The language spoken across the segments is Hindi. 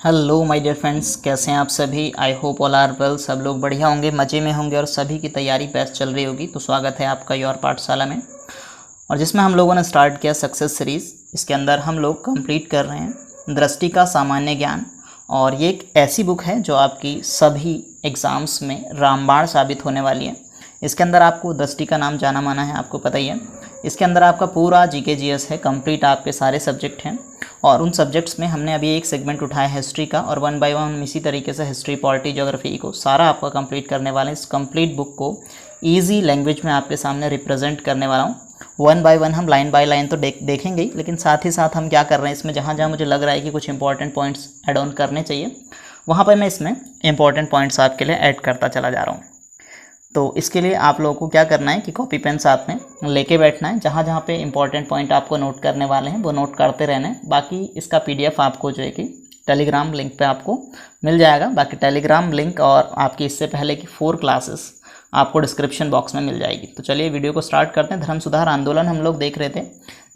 हेलो माय डियर फ्रेंड्स, कैसे हैं आप सभी। I hope all are well. सब लोग बढ़िया होंगे, मज़े में होंगे और सभी की तैयारी बेस्ट चल रही होगी। तो स्वागत है आपका योर पाठशाला में, और जिसमें हम लोगों ने स्टार्ट किया सक्सेस सीरीज़। इसके अंदर हम लोग कंप्लीट कर रहे हैं दृष्टि का सामान्य ज्ञान, और ये एक ऐसी बुक है जो आपकी सभी एग्ज़ाम्स में रामबाण साबित होने वाली है। इसके अंदर आपको दृष्टि का नाम जाना माना है, आपको पता ही है। इसके अंदर आपका पूरा जीके जीएस है, कंप्लीट आपके सारे सब्जेक्ट हैं, और उन सब्जेक्ट्स में हमने अभी एक सेगमेंट उठाया है हिस्ट्री का, और वन बाय वन हम इसी तरीके से हिस्ट्री, पॉलिटी, ज्योग्राफी को सारा आपका कंप्लीट करने वाले हैं। इस कंप्लीट बुक को ईजी लैंग्वेज में आपके सामने रिप्रेजेंट करने वाला हूँ। वन बाय वन हम लाइन बाय लाइन तो देखेंगे ही, लेकिन साथ ही साथ हम क्या कर रहे हैं इसमें, जहाँ जहाँ मुझे लग रहा है कि कुछ इंपॉर्टेंट पॉइंट्स ऐड ऑन करने चाहिए, वहाँ पर मैं इसमें इंपॉर्टेंट पॉइंट्स आपके लिए ऐड करता चला जा रहा हूँ। तो इसके लिए आप लोगों को क्या करना है कि कॉपी पेन साथ में लेके बैठना है। जहाँ जहाँ पे इंपॉर्टेंट पॉइंट आपको नोट करने वाले हैं वो नोट करते रहना है। बाकी इसका पीडीएफ आपको जो है कि टेलीग्राम लिंक पे आपको मिल जाएगा। बाकी टेलीग्राम लिंक और आपकी इससे पहले की 4 क्लासेस आपको डिस्क्रिप्शन बॉक्स में मिल जाएगी। तो चलिए वीडियो को स्टार्ट करते हैं। धर्म सुधार आंदोलन हम लोग देख रहे थे,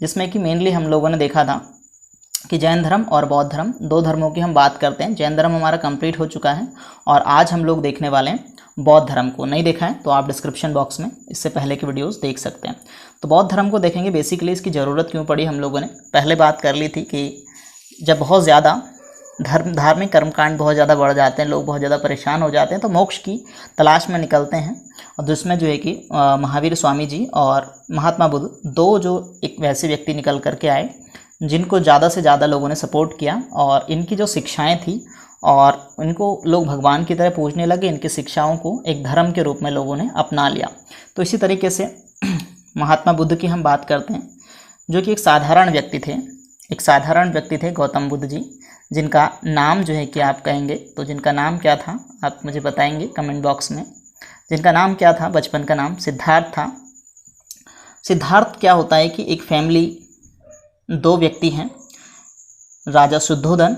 जिसमें कि मेनली हम लोगों ने देखा था कि जैन धर्म और बौद्ध धर्म, 2 धर्मों की हम बात करते हैं। जैन धर्म हमारा कंप्लीट हो चुका है, और आज हम लोग देखने वाले हैं बौद्ध धर्म को। नहीं देखा है तो आप डिस्क्रिप्शन बॉक्स में इससे पहले के वीडियोस देख सकते हैं। तो बौद्ध धर्म को देखेंगे। बेसिकली इसकी ज़रूरत क्यों पड़ी, हम लोगों ने पहले बात कर ली थी कि जब बहुत ज़्यादा धार्मिक कर्मकांड बहुत ज़्यादा बढ़ जाते हैं, लोग बहुत ज़्यादा परेशान हो जाते हैं, तो मोक्ष की तलाश में निकलते हैं। और जिसमें जो है कि महावीर स्वामी जी और महात्मा बुद्ध, 2 जो एक वैसे व्यक्ति निकल करके आए जिनको ज़्यादा से ज़्यादा लोगों ने सपोर्ट किया, और इनकी जो शिक्षाएँ थी और इनको लोग भगवान की तरह पूजने लगे। इनकी शिक्षाओं को एक धर्म के रूप में लोगों ने अपना लिया। तो इसी तरीके से महात्मा बुद्ध की हम बात करते हैं, जो कि एक साधारण व्यक्ति थे। एक साधारण व्यक्ति थे गौतम बुद्ध जी, जिनका नाम जो है कि आप कहेंगे तो जिनका नाम क्या था आप मुझे बताएंगे कमेंट बॉक्स में। जिनका नाम क्या था, बचपन का नाम सिद्धार्थ था। सिद्धार्थ क्या होता है कि एक फैमिली, 2 व्यक्ति हैं, राजा शुद्धोधन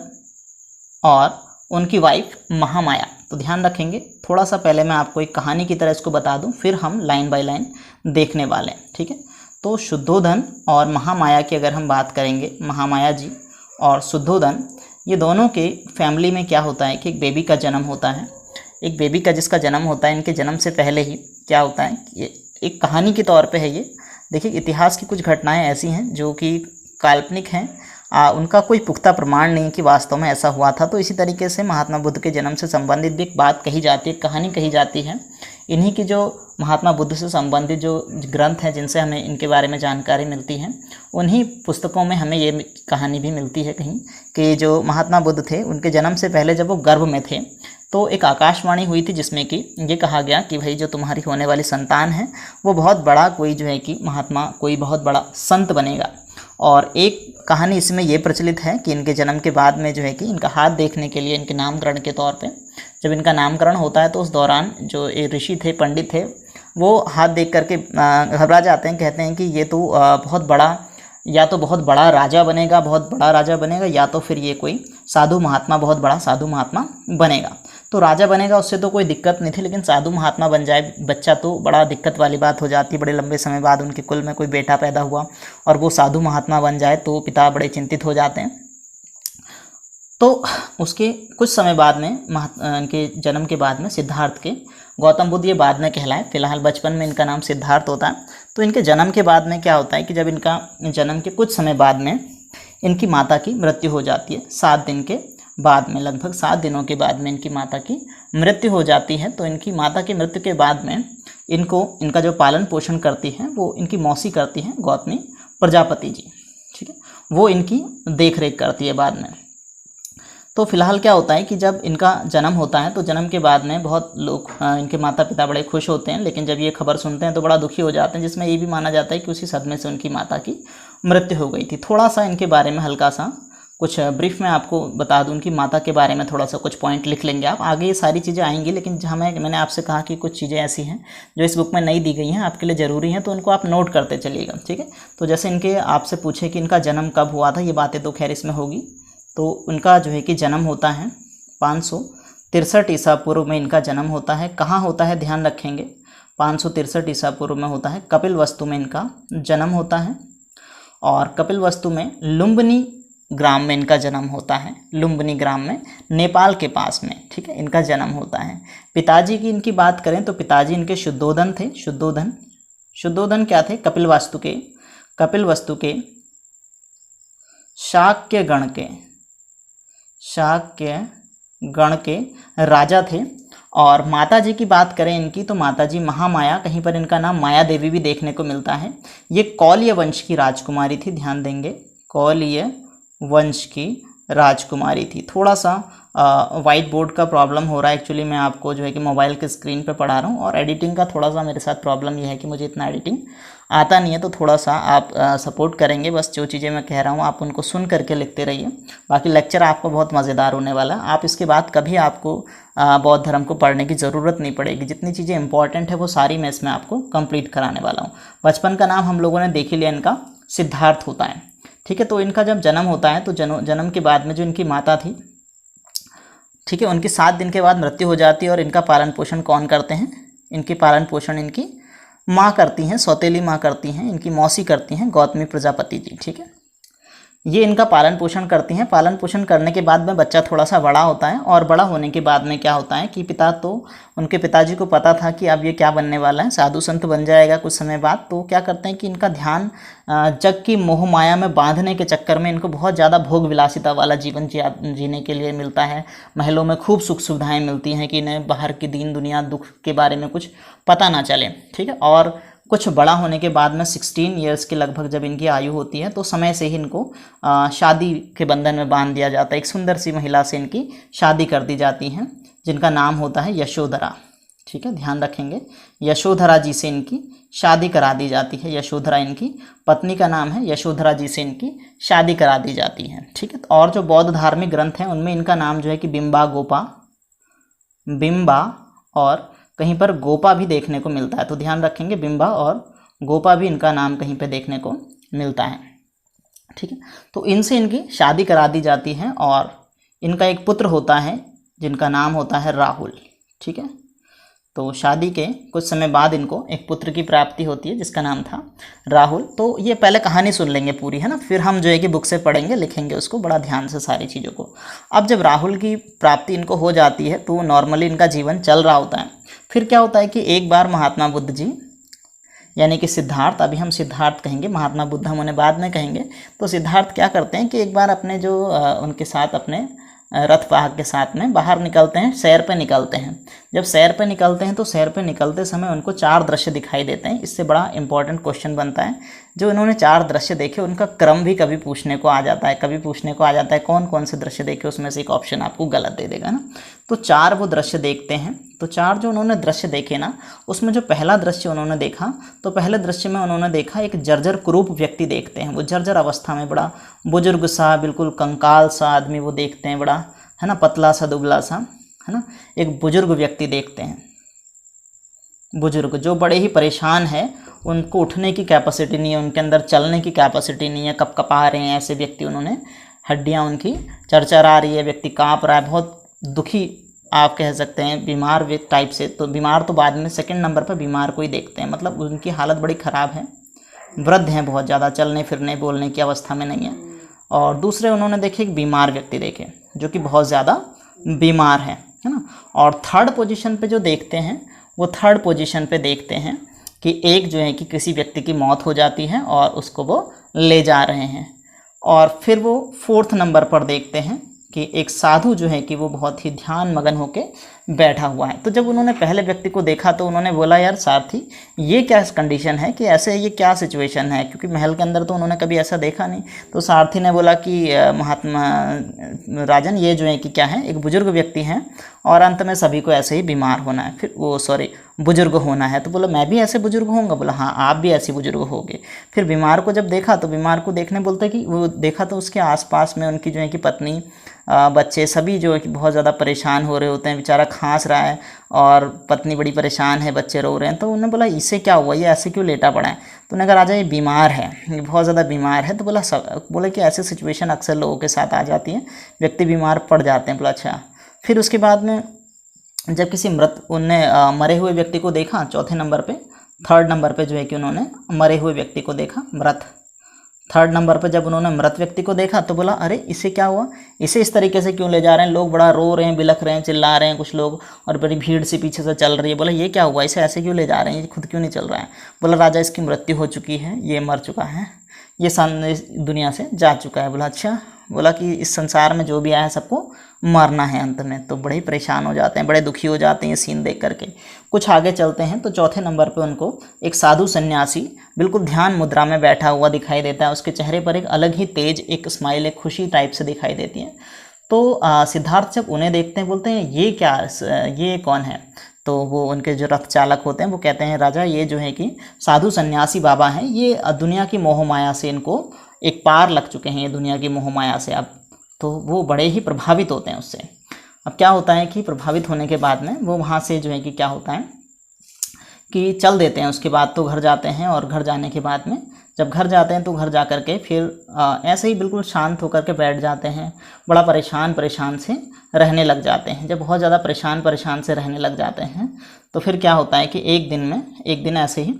और उनकी वाइफ महामाया। तो ध्यान रखेंगे, थोड़ा सा पहले मैं आपको एक कहानी की तरह इसको बता दूं, फिर हम लाइन बाय लाइन देखने वाले हैं, ठीक है। तो शुद्धोधन और महामाया की अगर हम बात करेंगे, महामाया जी और शुद्धोधन, ये दोनों के फैमिली में क्या होता है कि एक बेबी का जन्म होता है। एक बेबी का जिसका जन्म होता है, इनके जन्म से पहले ही क्या होता है, ये एक कहानी के तौर पर है। ये देखिए, इतिहास की कुछ घटनाएँ ऐसी हैं जो कि काल्पनिक हैं, उनका कोई पुख्ता प्रमाण नहीं कि वास्तव में ऐसा हुआ था। तो इसी तरीके से महात्मा बुद्ध के जन्म से संबंधित भी एक बात कही जाती है, कहानी कही जाती है। इन्हीं की जो महात्मा बुद्ध से संबंधित जो ग्रंथ हैं, जिनसे हमें इनके बारे में जानकारी मिलती है, उन्हीं पुस्तकों में हमें ये कहानी भी मिलती है कहीं कि जो महात्मा बुद्ध थे, उनके जन्म से पहले जब वो गर्भ में थे तो एक आकाशवाणी हुई थी, जिसमें कि ये कहा गया कि भाई जो तुम्हारी होने वाली संतान है वो बहुत बड़ा कोई जो है कि महात्मा, कोई बहुत बड़ा संत बनेगा। और एक कहानी इसमें ये प्रचलित है कि इनके जन्म के बाद में जो है कि इनका हाथ देखने के लिए, इनके नामकरण के तौर पे, जब इनका नामकरण होता है तो उस दौरान जो एक ऋषि थे, पंडित थे, वो हाथ देख करके घबरा जाते हैं। कहते हैं कि ये तो बहुत बड़ा, या तो बहुत बड़ा राजा बनेगा, बहुत बड़ा राजा बनेगा, या तो फिर ये कोई साधु महात्मा, बहुत बड़ा साधु महात्मा बनेगा। तो राजा बनेगा उससे तो कोई दिक्कत नहीं थी, लेकिन साधु महात्मा बन जाए बच्चा तो बड़ा दिक्कत वाली बात हो जाती है। बड़े लंबे समय बाद उनके कुल में कोई बेटा पैदा हुआ और वो साधु महात्मा बन जाए तो पिता बड़े चिंतित हो जाते हैं। तो उसके कुछ समय बाद में इनके जन्म के बाद में सिद्धार्थ के, गौतम बुद्ध ये बाद में कहलाए, फिलहाल बचपन में इनका नाम सिद्धार्थ होता है। तो इनके जन्म के बाद में क्या होता है कि जब इनका जन्म के कुछ समय बाद में इनकी माता की मृत्यु हो जाती है। 7 दिन के बाद में, लगभग 7 दिनों के बाद में इनकी माता की मृत्यु हो जाती है। तो इनकी माता की मृत्यु के बाद में इनका जो पालन पोषण करती है वो इनकी मौसी करती हैं, गौतमी प्रजापति जी, ठीक है। वो इनकी देख रेख करती है बाद में। तो फिलहाल क्या होता है कि जब इनका जन्म होता है तो जन्म के बाद में बहुत लोग, इनके माता पिता बड़े खुश होते हैं, लेकिन जब ये खबर सुनते हैं तो बड़ा दुखी हो जाते हैं, जिसमें ये भी माना जाता है कि उसी सदमे से उनकी माता की मृत्यु हो गई थी। थोड़ा सा इनके बारे में हल्का सा कुछ ब्रीफ में आपको बता दूं, उनकी माता के बारे में थोड़ा सा कुछ पॉइंट लिख लेंगे आप, आगे ये सारी चीज़ें आएंगी। लेकिन जहाँ मैंने आपसे कहा कि कुछ चीज़ें ऐसी हैं जो इस बुक में नहीं दी गई हैं, आपके लिए ज़रूरी हैं, तो उनको आप नोट करते चलिएगा, ठीक है। तो जैसे इनके आपसे पूछे कि इनका जन्म कब हुआ था, ये बातें तो खैर इसमें होगी। तो उनका जो है कि जन्म होता है 563 ईसा पूर्व में इनका जन्म होता है। कहाँ होता है ध्यान रखेंगे, 563 ईसा पूर्व में होता है, कपिलवस्तु में इनका जन्म होता है। और कपिलवस्तु में लुम्बिनी ग्राम में इनका जन्म होता है, लुम्बिनी ग्राम में, नेपाल के पास में, ठीक है, इनका जन्म होता है। पिताजी की इनकी बात करें तो पिताजी इनके शुद्धोधन थे। शुद्धोधन क्या थे? कपिलवस्तु के शाक्य गण के राजा थे। और माता जी की बात करें इनकी तो माता जी महामाया, कहीं पर इनका नाम माया देवी भी देखने को मिलता है। ये कौल्य वंश की राजकुमारी थी, ध्यान देंगे, कौल्य वंश की राजकुमारी थी। थोड़ा सा वाइट बोर्ड का प्रॉब्लम हो रहा है, एक्चुअली मैं आपको जो है कि मोबाइल के स्क्रीन पे पढ़ा रहा हूँ, और एडिटिंग का थोड़ा सा मेरे साथ प्रॉब्लम ये है कि मुझे इतना एडिटिंग आता नहीं है, तो थोड़ा सा आप सपोर्ट करेंगे। बस जो चीज़ें मैं कह रहा हूँ आप उनको सुन करके लिखते रहिए। बाकी लेक्चर आपको बहुत मज़ेदार होने वाला है। आप इसके बाद कभी आपको बौद्ध धर्म को पढ़ने की ज़रूरत नहीं पड़ेगी। जितनी चीज़ें इंपॉर्टेंट है वो सारी मैं इसमें आपको कंप्लीट कराने वाला हूँ। बचपन का नाम हम लोगों ने देख ही लिया, इनका सिद्धार्थ होता है, ठीक है। तो इनका जब जन्म होता है तो जन्म के बाद में जो इनकी माता थी, ठीक है, उनकी 7 दिन के बाद मृत्यु हो जाती है। और इनका पालन पोषण कौन करते हैं? इनकी पालन पोषण इनकी माँ करती हैं, सौतेली माँ करती हैं, इनकी मौसी करती हैं, गौतमी प्रजापति जी, ठीक है। ये इनका पालन पोषण करती हैं। पालन पोषण करने के बाद में बच्चा थोड़ा सा बड़ा होता है, और बड़ा होने के बाद में क्या होता है कि उनके पिताजी को पता था कि अब ये क्या बनने वाला है, साधु संत बन जाएगा कुछ समय बाद। तो क्या करते हैं कि इनका ध्यान जग की मोह माया में बांधने के चक्कर में इनको बहुत ज़्यादा भोग विलासिता वाला जीवन जीने के लिए मिलता है। महलों में खूब सुख सुविधाएँ मिलती हैं कि इन्हें बाहर की दीन दुनिया दुख के बारे में कुछ पता ना चले, ठीक है। और कुछ बड़ा होने के बाद में 16 ईयर्स के लगभग जब इनकी आयु होती है तो समय से ही इनको शादी के बंधन में बांध दिया जाता है। एक सुंदर सी महिला से इनकी शादी कर दी जाती है, जिनका नाम होता है यशोधरा, ठीक है, ध्यान रखेंगे। यशोधरा जी से इनकी शादी करा दी जाती है। यशोधरा इनकी पत्नी का नाम है, यशोधरा जी से इनकी शादी करा दी जाती है, ठीक है। और जो बौद्ध धार्मिक ग्रंथ हैं उनमें इनका नाम जो है कि बिंबा और कहीं पर गोपा भी देखने को मिलता है। तो ध्यान रखेंगे, बिंबा और गोपा भी इनका नाम कहीं पे देखने को मिलता है, ठीक है। तो इनसे इनकी शादी करा दी जाती है, और इनका एक पुत्र होता है जिनका नाम होता है राहुल, ठीक है। तो शादी के कुछ समय बाद इनको एक पुत्र की प्राप्ति होती है जिसका नाम था राहुल। तो ये पहले कहानी सुन लेंगे पूरी, है ना, फिर हम जो है कि बुक से पढ़ेंगे, लिखेंगे उसको बड़ा ध्यान से सारी चीज़ों को। अब जब राहुल की प्राप्ति इनको हो जाती है तो नॉर्मली इनका जीवन चल रहा होता है। फिर क्या होता है कि एक बार महात्मा बुद्ध जी, यानी कि सिद्धार्थ, अभी हम सिद्धार्थ कहेंगे, महात्मा बुद्ध हम उन्हें बाद में कहेंगे। तो सिद्धार्थ क्या करते हैं कि एक बार अपने जो उनके साथ अपने रथवाहक के साथ में बाहर निकलते हैं, सैर पे निकलते हैं। जब सैर पे निकलते हैं तो सैर पे निकलते समय उनको 4 दृश्य दिखाई देते हैं। इससे बड़ा इंपॉर्टेंट क्वेश्चन बनता है, जो इन्होंने 4 दृश्य देखे उनका क्रम भी कभी पूछने को आ जाता है। कौन कौन से दृश्य देखे, उसमें से एक ऑप्शन आपको गलत दे देगा ना। तो 4 वो दृश्य देखते हैं। तो 4 जो उन्होंने दृश्य देखे ना, उसमें जो पहला दृश्य उन्होंने देखा, तो पहले दृश्य में उन्होंने देखा एक जर्जर कुरूप व्यक्ति देखते हैं। वो जर्जर अवस्था में बड़ा बुजुर्ग सा, बिल्कुल कंकाल सा आदमी वो देखते हैं, बड़ा, है ना, पतला सा, दुबला सा, है ना, एक बुजुर्ग व्यक्ति देखते हैं। बुजुर्ग जो बड़े ही परेशान है, उनको उठने की कैपेसिटी नहीं है, उनके अंदर चलने की कैपेसिटी नहीं है, कपकपा रहे हैं ऐसे व्यक्ति उन्होंने, हड्डियां उनकी चरचरा रही है, व्यक्ति काँप रहा है, बहुत दुखी आप कह सकते हैं, बीमार टाइप से। तो बीमार तो बाद में सेकंड नंबर पर बीमार को ही देखते हैं, मतलब उनकी हालत बड़ी ख़राब है, वृद्ध हैं बहुत ज़्यादा, चलने फिरने बोलने की अवस्था में नहीं है। और दूसरे उन्होंने देखे एक बीमार व्यक्ति देखे जो कि बहुत ज़्यादा बीमार है ना। और थर्ड पोजीशन पे जो देखते हैं, वो थर्ड पोजीशन पे देखते हैं कि एक जो है कि किसी व्यक्ति की मौत हो जाती है और उसको वो ले जा रहे हैं। और फिर वो 4th नंबर पर देखते हैं कि एक साधु जो है कि वो बहुत ही ध्यान मगन होके बैठा हुआ है। तो जब उन्होंने पहले व्यक्ति को देखा तो उन्होंने बोला, यार सारथी, ये क्या कंडीशन है कि ऐसे, ये क्या सिचुएशन है, क्योंकि महल के अंदर तो उन्होंने कभी ऐसा देखा नहीं। तो सारथी ने बोला कि महात्मा राजन, ये जो है कि क्या है, एक बुजुर्ग व्यक्ति हैं और अंत में सभी को ऐसे ही बीमार होना है, फिर वो बुजुर्ग होना है। तो बोला, मैं भी ऐसे बुजुर्ग होऊंगा? बोला, हाँ, आप भी ऐसे बुजुर्ग होगे। फिर बीमार को जब देखा तो बीमार को देखने बोलते कि वो देखा तो उसके आसपास में उनकी जो है कि पत्नी, बच्चे सभी जो है कि बहुत ज़्यादा परेशान हो रहे होते हैं। बेचारा खांस रहा है और पत्नी बड़ी परेशान है, बच्चे रो रहे हैं। तो उन्होंने बोला, इससे क्या हुआ, ये ऐसे क्यों लेटा पड़ा है? तो उन्होंने कहा, राजा ये बीमार है, ये बहुत ज़्यादा बीमार है। तो बोला कि ऐसे सिचुएशन अक्सर लोगों के साथ आ जाती है, व्यक्ति बीमार पड़ जाते हैं। बोला, अच्छा। फिर उसके बाद में जब किसी मरे हुए व्यक्ति को देखा, 4थे नंबर पे, 3rd नंबर पे जो है कि उन्होंने मरे हुए व्यक्ति को देखा, मृत। 3rd नंबर पर जब उन्होंने मृत व्यक्ति को देखा तो बोला अरे इसे क्या हुआ, इसे इस तरीके से क्यों ले जा रहे हैं, लोग बड़ा रो रहे हैं, बिलख रहे हैं, चिल्ला रहे हैं कुछ लोग, और बड़ी भीड़ से पीछे से चल रही है। बोला ये क्या हुआ, इसे ऐसे क्यों ले जा रहे हैं, ये खुद क्यों नहीं चल रहा है। बोला राजा इसकी मृत्यु हो चुकी है, ये मर चुका है, ये दुनिया से जा चुका है। बोला अच्छा। बोला कि इस संसार में जो भी आया है सबको मरना है अंत में। तो बड़े ही परेशान हो जाते हैं, बड़े दुखी हो जाते हैं ये सीन देख करके। कुछ आगे चलते हैं तो 4थे नंबर पे उनको एक साधु सन्यासी बिल्कुल ध्यान मुद्रा में बैठा हुआ दिखाई देता है। उसके चेहरे पर एक अलग ही तेज, एक स्माइल, एक खुशी टाइप से दिखाई देती है। तो सिद्धार्थ जब उन्हें देखते हैं बोलते हैं ये क्या, ये कौन है। तो वो उनके जो रथ चालक होते हैं वो कहते हैं राजा ये जो है कि साधु सन्यासी बाबा हैं, ये दुनिया की मोह माया से इनको एक पार लग चुके हैं, ये दुनिया की मोह माया से। अब तो वो बड़े ही प्रभावित होते हैं उससे। अब क्या होता है कि प्रभावित होने के बाद में वो वहाँ से जो है कि क्या होता है कि चल देते हैं। उसके बाद तो घर जाते हैं, और घर जाने के बाद में जब घर जाते हैं तो घर जा कर के फिर ऐसे ही बिल्कुल शांत होकर के बैठ जाते हैं। बड़ा परेशान से रहने लग जाते हैं। जब बहुत ज़्यादा परेशान से रहने लग जाते हैं तो फिर क्या होता है कि एक दिन ऐसे ही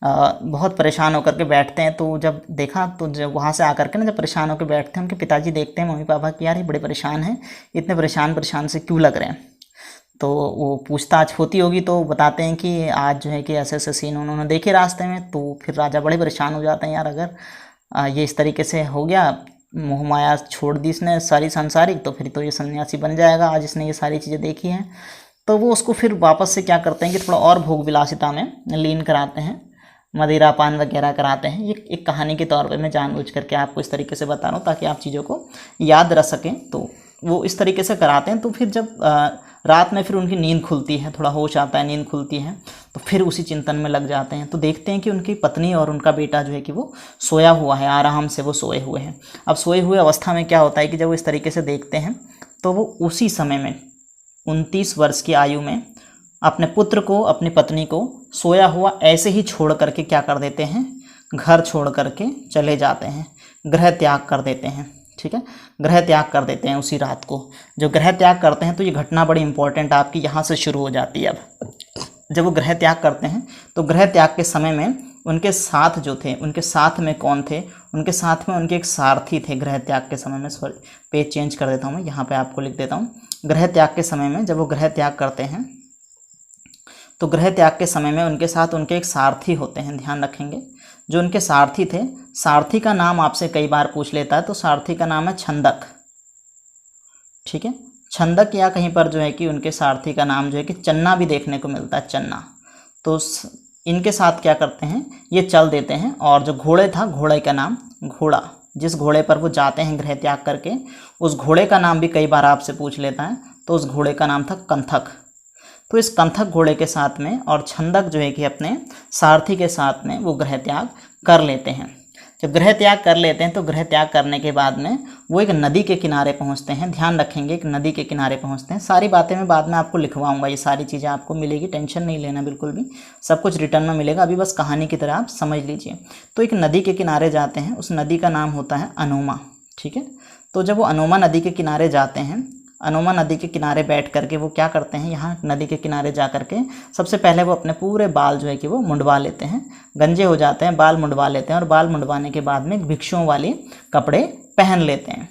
बहुत परेशान होकर के बैठते हैं। तो जब देखा तो जब वहाँ से आकर के ना जब परेशान होकर बैठते हैं, उनके पिताजी देखते हैं मम्मी पापा कि यार ये बड़े परेशान हैं, इतने परेशान से क्यों लग रहे हैं। तो वो पूछताछ होती होगी तो बताते हैं कि आज जो है कि ऐसे सीन उन्होंने देखे रास्ते में। तो फिर राजा बड़े परेशान हो जाते हैं, यार अगर ये इस तरीके से हो गया, मोह माया छोड़ दी इसने सारी सांसारिक, तो फिर तो ये सन्यासी बन जाएगा आज इसने ये सारी चीज़ें देखी हैं। तो वो उसको फिर वापस से क्या करते हैं कि थोड़ा और भोग विलासिता में लीन कराते हैं, मदिरा पान वगैरह कराते हैं। ये एक कहानी के तौर पे मैं जानबूझ करके आपको इस तरीके से बता रहा हूँ ताकि आप चीज़ों को याद रख सकें। तो वो इस तरीके से कराते हैं। तो फिर जब रात में फिर उनकी नींद खुलती है, थोड़ा होश आता है, नींद खुलती है, तो फिर उसी चिंतन में लग जाते हैं। तो देखते हैं कि उनकी पत्नी और उनका बेटा जो है कि वो सोया हुआ है, आराम से वो सोए हुए हैं। अब सोए हुए अवस्था में क्या होता है कि जब वो इस तरीके से देखते हैं तो वो उसी समय में 29 वर्ष की आयु में अपने पुत्र को, अपनी पत्नी को सोया हुआ ऐसे ही छोड़ करके क्या कर देते हैं, घर छोड़ करके चले जाते हैं, गृह त्याग कर देते हैं। ठीक है, गृह त्याग कर देते हैं उसी रात को। जो गृह त्याग करते हैं तो ये घटना बड़ी इंपॉर्टेंट आपकी यहाँ से शुरू हो जाती है। अब जब वो गृह त्याग करते हैं तो गृह त्याग के समय में उनके साथ जो थे, उनके साथ में कौन थे, उनके साथ में उनके एक सारथी थे। गृह त्याग के समय में, सॉरी पेज चेंज कर देता हूँ मैं, यहाँ पे आपको लिख देता हूँ। गृह त्याग के समय में जब वो गृह त्याग करते हैं तो गृह त्याग के समय में उनके साथ उनके एक सारथी होते हैं, ध्यान रखेंगे। जो उनके सारथी थे, सारथी का नाम आपसे कई बार पूछ लेता है, तो सारथी का नाम है छंदक। ठीक है, छंदक, या कहीं पर जो है कि उनके सारथी का नाम जो है कि चन्ना भी देखने को मिलता है, चन्ना। तो इनके साथ क्या करते हैं, ये चल देते हैं। और जो घोड़े था, घोड़े का नाम, घोड़ा जिस घोड़े पर वो जाते हैं गृह त्याग करके, उस घोड़े का नाम भी कई बार आपसे पूछ लेता है। तो उस घोड़े का नाम था कंथक। तो इस कंथक घोड़े के साथ में और छंदक जो है कि अपने सारथी के साथ में वो गृह त्याग कर लेते हैं। जब गृह त्याग कर लेते हैं तो गृह त्याग करने के बाद में वो एक नदी के किनारे पहुंचते हैं। ध्यान रखेंगे, एक नदी के किनारे पहुंचते हैं। सारी बातें मैं बाद में आपको लिखवाऊंगा, ये सारी चीज़ें आपको मिलेगी, टेंशन नहीं लेना बिल्कुल भी, सब कुछ रिटर्न में मिलेगा। अभी बस कहानी की तरह आप समझ लीजिए। तो एक नदी के किनारे जाते हैं, उस नदी का नाम होता है अनोमा। ठीक है, तो जब वो अनोमा नदी के किनारे जाते हैं, अनोमा नदी के किनारे बैठ करके वो क्या करते हैं, यहाँ नदी के किनारे जा करके सबसे पहले वो अपने पूरे बाल जो है कि वो मुंडवा लेते हैं, गंजे हो जाते हैं, बाल मुंडवा लेते हैं। और बाल मुंडवाने के बाद में भिक्षुओं वाले कपड़े पहन लेते हैं।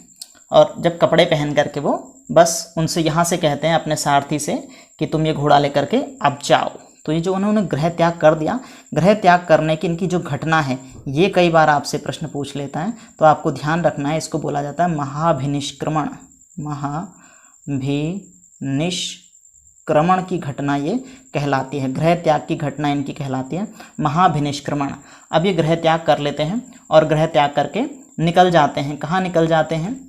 और जब कपड़े पहन करके वो बस उनसे यहाँ से कहते हैं अपने सारथी से कि तुम ये घोड़ा लेकर के अब जाओ। तो ये जो उन्होंने गृह त्याग कर दिया, गृह त्याग करने की इनकी जो घटना है, ये कई बार आपसे प्रश्न पूछ लेता है। तो आपको ध्यान रखना है, इसको बोला जाता है महाभिनिष्क्रमण। महाभिनिष्क्रमण की घटना ये कहलाती है, गृह त्याग की घटना इनकी कहलाती है महाभिनिष्क्रमण। अब ये गृह त्याग कर लेते हैं और गृह त्याग करके निकल जाते हैं। कहाँ निकल जाते हैं,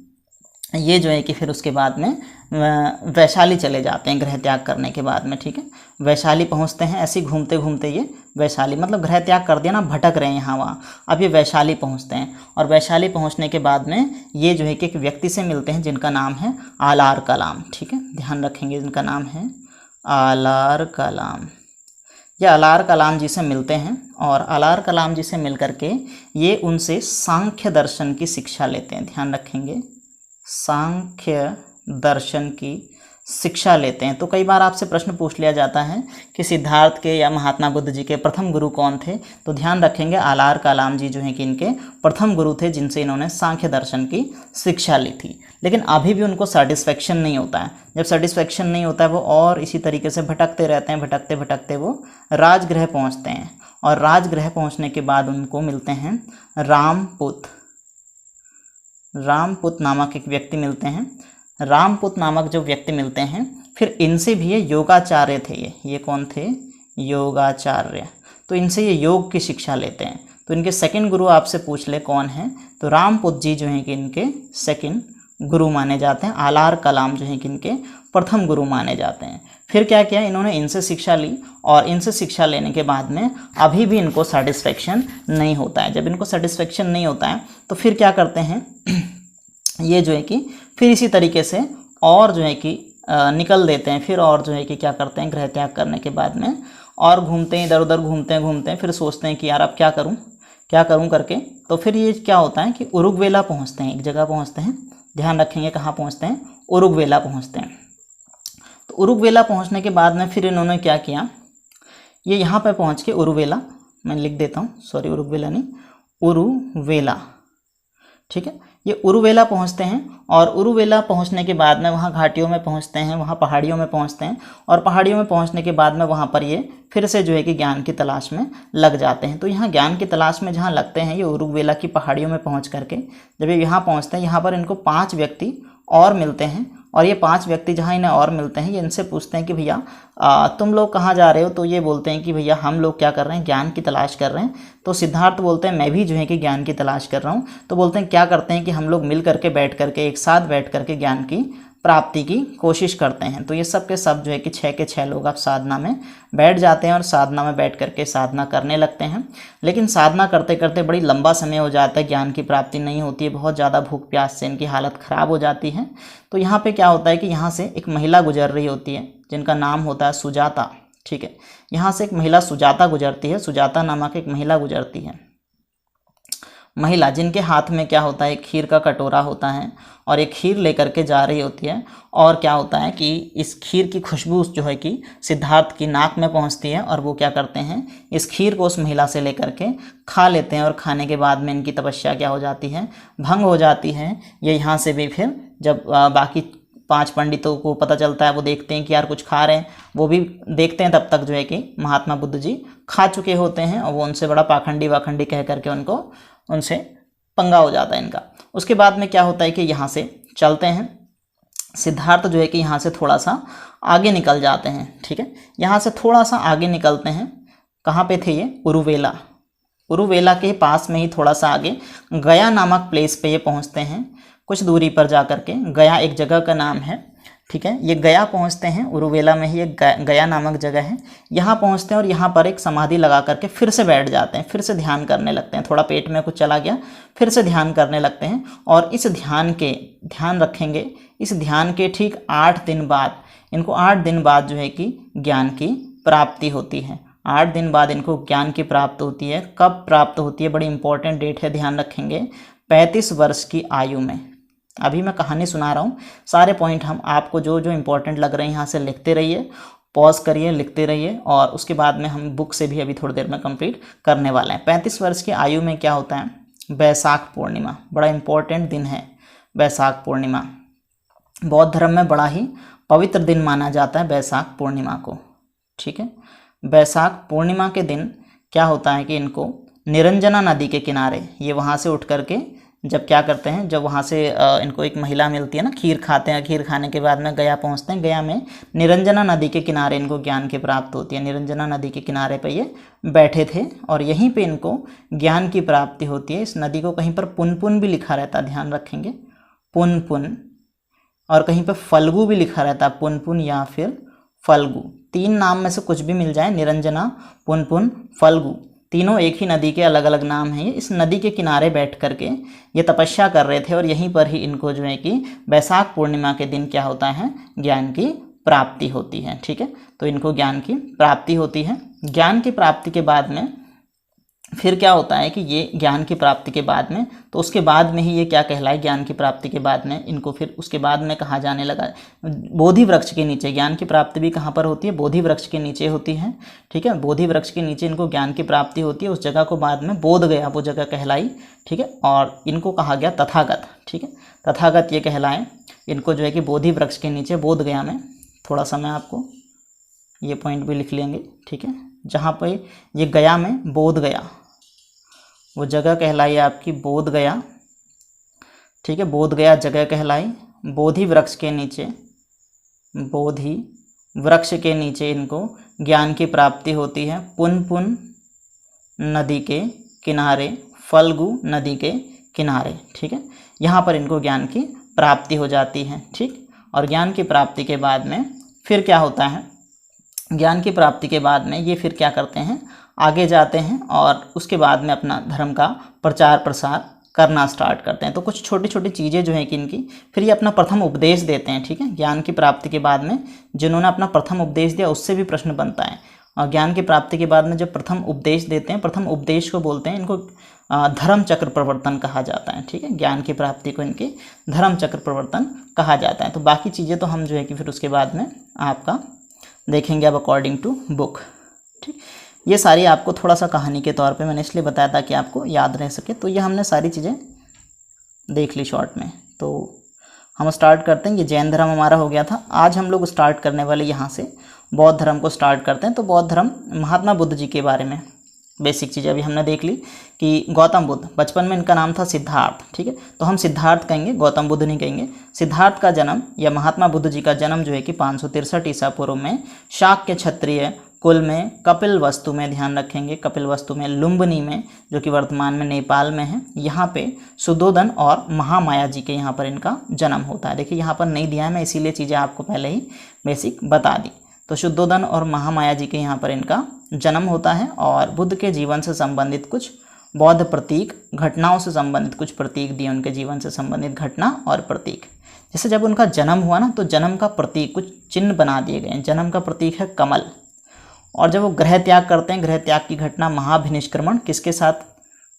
ये जो है कि फिर उसके बाद में वैशाली चले जाते हैं गृह त्याग करने के बाद में। ठीक है, वैशाली पहुंचते हैं। ऐसे घूमते घूमते ये वैशाली, मतलब गृह त्याग कर दिया ना, भटक रहे हैं यहाँ वहाँ। अब ये वैशाली पहुंचते हैं और वैशाली पहुंचने के बाद में ये जो है कि एक व्यक्ति से मिलते हैं जिनका नाम है आलार कलाम। ठीक है, ध्यान रखेंगे, जिनका नाम है आलार कलाम। ये आलार कलाम जी से मिलते हैं और आलार कलाम जी से मिल करके ये उनसे सांख्य दर्शन की शिक्षा लेते हैं। ध्यान रखेंगे, सांख्य दर्शन की शिक्षा लेते हैं। तो कई बार आपसे प्रश्न पूछ लिया जाता है कि सिद्धार्थ के या महात्मा बुद्ध जी के प्रथम गुरु कौन थे, तो ध्यान रखेंगे आलार कलाम जी जो हैं कि इनके प्रथम गुरु थे, जिनसे इन्होंने सांख्य दर्शन की शिक्षा ली थी। लेकिन अभी भी उनको सेटिस्फेक्शन नहीं होता है। जब सेटिस्फेक्शन नहीं होता है वो और इसी तरीके से भटकते रहते हैं, भटकते भटकते वो राजगृह पहुँचते हैं और राजगृह पहुँचने के बाद उनको मिलते हैं रामपुत नामक एक व्यक्ति मिलते हैं। रामपुत नामक जो व्यक्ति मिलते हैं, फिर इनसे भी ये योगाचार्य थे। ये कौन थे? योगाचार्य। तो इनसे ये योग की शिक्षा लेते हैं। तो इनके सेकंड गुरु आपसे पूछ ले कौन है, तो रामपुत जी जो हैं कि इनके सेकंड गुरु माने जाते हैं। आलार कलाम जो हैं कि इनके प्रथम गुरु माने जाते हैं। फिर क्या किया इन्होंने, इनसे शिक्षा ली और इनसे शिक्षा लेने के बाद में अभी भी इनको सेटिस्फेक्शन नहीं होता है। जब इनको सेटिस्फेक्शन नहीं होता है तो फिर क्या करते हैं ये जो है कि फिर इसी तरीके से और जो है कि निकल देते हैं। फिर और जो है कि क्या करते हैं, गृह त्याग करने के बाद में और घूमते हैं, इधर उधर घूमते हैं, फिर सोचते हैं कि यार अब क्या करूं करके। तो फिर ये क्या होता है कि उरुग्वेला पहुंचते हैं, एक जगह पहुंचते हैं। ध्यान रखेंगे कहाँ पहुंचते हैं, उरुग्वेला पहुंचते हैं। तो उरुग्वेला पहुंचने के बाद में फिर इन्होंने क्या किया, ये यहाँ पर पहुँच के उरुवेला, मैं लिख देता हूँ, सॉरी उरुग्वेला नहीं, उरुवेला, ठीक है। ये उरुवेला पहुंचते हैं और उरुवेला पहुंचने के बाद में वहाँ घाटियों में पहुंचते हैं, वहाँ पहाड़ियों में पहुंचते हैं और पहाड़ियों में पहुंचने के बाद में वहाँ पर ये फिर से जो है कि ज्ञान की तलाश में लग जाते हैं। तो यहाँ ज्ञान की तलाश में जहाँ लगते हैं, ये उरुवेला की पहाड़ियों में पहुँच करके जब ये यहाँ पहुँचते हैं, यहाँ पर इनको 5 व्यक्ति और मिलते हैं और ये 5 व्यक्ति जहाँ इन्हें और मिलते हैं, ये इनसे पूछते हैं कि भैया तुम लोग कहाँ जा रहे हो। तो ये बोलते हैं कि भैया हम लोग क्या कर रहे हैं, ज्ञान की तलाश कर रहे हैं। तो सिद्धार्थ बोलते हैं मैं भी जो है कि ज्ञान की तलाश कर रहा हूँ। तो बोलते हैं क्या करते हैं कि हम लोग मिल करके बैठ करके एक साथ बैठ करके ज्ञान की प्राप्ति की कोशिश करते हैं। तो ये सब के सब जो है कि 6 के 6 लोग अब साधना में बैठ जाते हैं और साधना में बैठ करके साधना करने लगते हैं। लेकिन साधना करते करते बड़ी लंबा समय हो जाता है, ज्ञान की प्राप्ति नहीं होती है, बहुत ज़्यादा भूख प्यास से इनकी हालत ख़राब हो जाती है। तो यहाँ पे क्या होता है कि यहाँ से एक महिला गुजर रही होती है जिनका नाम होता है सुजाता, ठीक है। यहाँ से एक महिला सुजाता गुजरती है, सुजाता नामक एक महिला गुजरती है, महिला जिनके हाथ में क्या होता है, खीर का कटोरा होता है और एक खीर लेकर के जा रही होती है। और क्या होता है कि इस खीर की खुशबू जो है कि सिद्धार्थ की नाक में पहुंचती है और वो क्या करते हैं, इस खीर को उस महिला से लेकर के खा लेते हैं और खाने के बाद में इनकी तपस्या क्या हो जाती है, भंग हो जाती है। ये यहाँ से भी फिर जब बाकी 5 पंडितों को पता चलता है, वो देखते हैं कि यार कुछ खा रहे हैं, वो भी देखते हैं, तब तक जो है कि महात्मा बुद्ध जी खा चुके होते हैं और वो उनसे बड़ा पाखंडी वाखंडी कह करके उनसे पंगा हो जाता है इनका। उसके बाद में क्या होता है कि यहाँ से चलते हैं, सिद्धार्थ जो है कि यहाँ से थोड़ा सा आगे निकल जाते हैं, ठीक है। यहाँ से थोड़ा सा आगे निकलते हैं, कहाँ पे थे ये, उरुवेला के पास में ही थोड़ा सा आगे गया नामक प्लेस पे ये पहुँचते हैं। कुछ दूरी पर जा कर के, गया एक जगह का नाम है, ठीक है। ये गया पहुंचते हैं, उरुवेला में ही एक गया नामक जगह है, यहाँ पहुंचते हैं और यहाँ पर एक समाधि लगा करके फिर से बैठ जाते हैं, फिर से ध्यान करने लगते हैं। थोड़ा पेट में कुछ चला गया, फिर से ध्यान करने लगते हैं। और इस ध्यान रखेंगे, इस ध्यान के ठीक 8 दिन बाद इनको 8 दिन बाद जो है कि ज्ञान की प्राप्ति होती है। 8 दिन बाद इनको ज्ञान की प्राप्त होती है। कब प्राप्त होती है, बड़ी इंपॉर्टेंट डेट है, ध्यान रखेंगे, 35 वर्ष की आयु में। अभी मैं कहानी सुना रहा हूँ, सारे पॉइंट हम आपको जो जो इम्पोर्टेंट लग रहे हैं यहाँ से लिखते रहिए, पॉज करिए, लिखते रहिए और उसके बाद में हम बुक से भी अभी थोड़ी देर में कंप्लीट करने वाले हैं। 35 वर्ष की आयु में क्या होता है, बैसाख पूर्णिमा, बड़ा इम्पोर्टेंट दिन है बैसाख पूर्णिमा। बौद्ध धर्म में बड़ा ही पवित्र दिन माना जाता है बैसाख पूर्णिमा को, ठीक है। बैसाख पूर्णिमा के दिन क्या होता है कि इनको निरंजना नदी के किनारे, ये वहाँ से उठ करके जब क्या करते हैं, जब वहाँ से इनको एक महिला मिलती है ना, खीर खाते हैं, खीर खाने के बाद में गया पहुँचते हैं। गया में निरंजना नदी के किनारे इनको ज्ञान की प्राप्त होती है। निरंजना नदी के किनारे पे ये बैठे थे और यहीं पे इनको ज्ञान की प्राप्ति होती है। इस नदी को कहीं पर पुनपुन भी लिखा रहता है, ध्यान रखेंगे, पुनपुन, और कहीं पर फल्गु भी लिखा रहता है, पुनपुन या फिर फल्गु। 3 नाम में से कुछ भी मिल जाए, निरंजना, पुनपुन, फल्गु, तीनों एक ही नदी के अलग अलग नाम हैं। इस नदी के किनारे बैठ करके ये तपस्या कर रहे थे और यहीं पर ही इनको जो है कि बैसाख पूर्णिमा के दिन क्या होता है, ज्ञान की प्राप्ति होती है, ठीक है। तो इनको ज्ञान की प्राप्ति होती है। ज्ञान की प्राप्ति के बाद में फिर क्या होता है कि ये ज्ञान की प्राप्ति के बाद में, तो उसके बाद में ही ये क्या कहलाए, ज्ञान की प्राप्ति के बाद में इनको फिर उसके बाद में कहा जाने लगा बोधि वृक्ष के नीचे। ज्ञान की प्राप्ति भी कहाँ पर होती है, बोधि वृक्ष के नीचे होती है, ठीक है। बोधि वृक्ष के नीचे इनको ज्ञान की प्राप्ति होती है। उस जगह को बाद में बोध गया वो जगह कहलाई, ठीक है। और इनको कहा गया तथागत, ठीक है, तथागत ये कहलाए। इनको जो है कि बोधि वृक्ष के नीचे बोध गया में, थोड़ा सा मैं आपको ये पॉइंट भी लिख लेंगे, ठीक है। जहाँ पे ये गया में बोध गया, वो जगह कहलाई आपकी बोध गया, ठीक है। बोध गया जगह कहलाई। बोधि वृक्ष के नीचे, बोधि वृक्ष के नीचे इनको ज्ञान की प्राप्ति होती है। पुनपुन नदी के किनारे, फल्गु नदी के किनारे, ठीक है। यहाँ पर इनको ज्ञान की प्राप्ति हो जाती है, ठीक। और ज्ञान की प्राप्ति के बाद में फिर क्या होता है, ज्ञान की प्राप्ति के बाद में ये फिर क्या करते हैं, आगे जाते हैं और उसके बाद में अपना धर्म का प्रचार प्रसार करना स्टार्ट करते हैं। तो कुछ छोटी छोटी चीज़ें जो हैं कि इनकी, फिर ये अपना प्रथम उपदेश देते हैं, ठीक है। ज्ञान की प्राप्ति के बाद में जिन्होंने अपना प्रथम उपदेश दिया उससे भी प्रश्न बनता है। और ज्ञान की प्राप्ति के बाद में जब प्रथम उपदेश देते हैं, प्रथम उपदेश को बोलते हैं, इनको धर्म चक्र प्रवर्तन कहा जाता है, ठीक है। ज्ञान की प्राप्ति को इनके धर्म चक्र प्रवर्तन कहा जाता है। तो बाकी चीज़ें तो हम जो है कि फिर उसके बाद में आपका देखेंगे अब अकॉर्डिंग टू बुक, ठीक। ये सारी आपको थोड़ा सा कहानी के तौर पे मैंने इसलिए बताया था कि आपको याद रह सके। तो ये हमने सारी चीज़ें देख ली शॉर्ट में। तो हम स्टार्ट करते हैं। ये जैन धर्म हमारा हो गया था। आज हम लोग स्टार्ट करने वाले यहाँ से बौद्ध धर्म को स्टार्ट करते हैं। तो बौद्ध धर्म, महात्मा बुद्ध जी के बारे में बेसिक चीज़ें अभी हमने देख ली कि गौतम बुद्ध, बचपन में इनका नाम था सिद्धार्थ, ठीक है। तो हम सिद्धार्थ कहेंगे, गौतम बुद्ध नहीं कहेंगे। सिद्धार्थ का जन्म या महात्मा बुद्ध जी का जन्म जो है कि 563 ईसा पूर्व में शाक्य क्षत्रिय कुल में कपिलवस्तु में, ध्यान रखेंगे कपिलवस्तु में, लुम्बिनी में, जो कि वर्तमान में नेपाल में है। यहाँ पे सुद्धोधन और महामाया जी के यहाँ पर इनका जन्म होता है। देखिए यहाँ पर नहीं दिया है मैं, इसीलिए चीज़ें आपको पहले ही बेसिक बता दी। तो शुद्धोधन और महामाया जी के यहाँ पर इनका जन्म होता है। और बुद्ध के जीवन से संबंधित कुछ बौद्ध प्रतीक, घटनाओं से संबंधित कुछ प्रतीक दिए, उनके जीवन से संबंधित घटना और प्रतीक। जैसे जब उनका जन्म हुआ ना, तो जन्म का प्रतीक कुछ चिन्ह बना दिए गए हैं। जन्म का प्रतीक है कमल। और जब वो गृह त्याग करते हैं, गृह त्याग की घटना महाभिनिष्क्रमण, किसके साथ,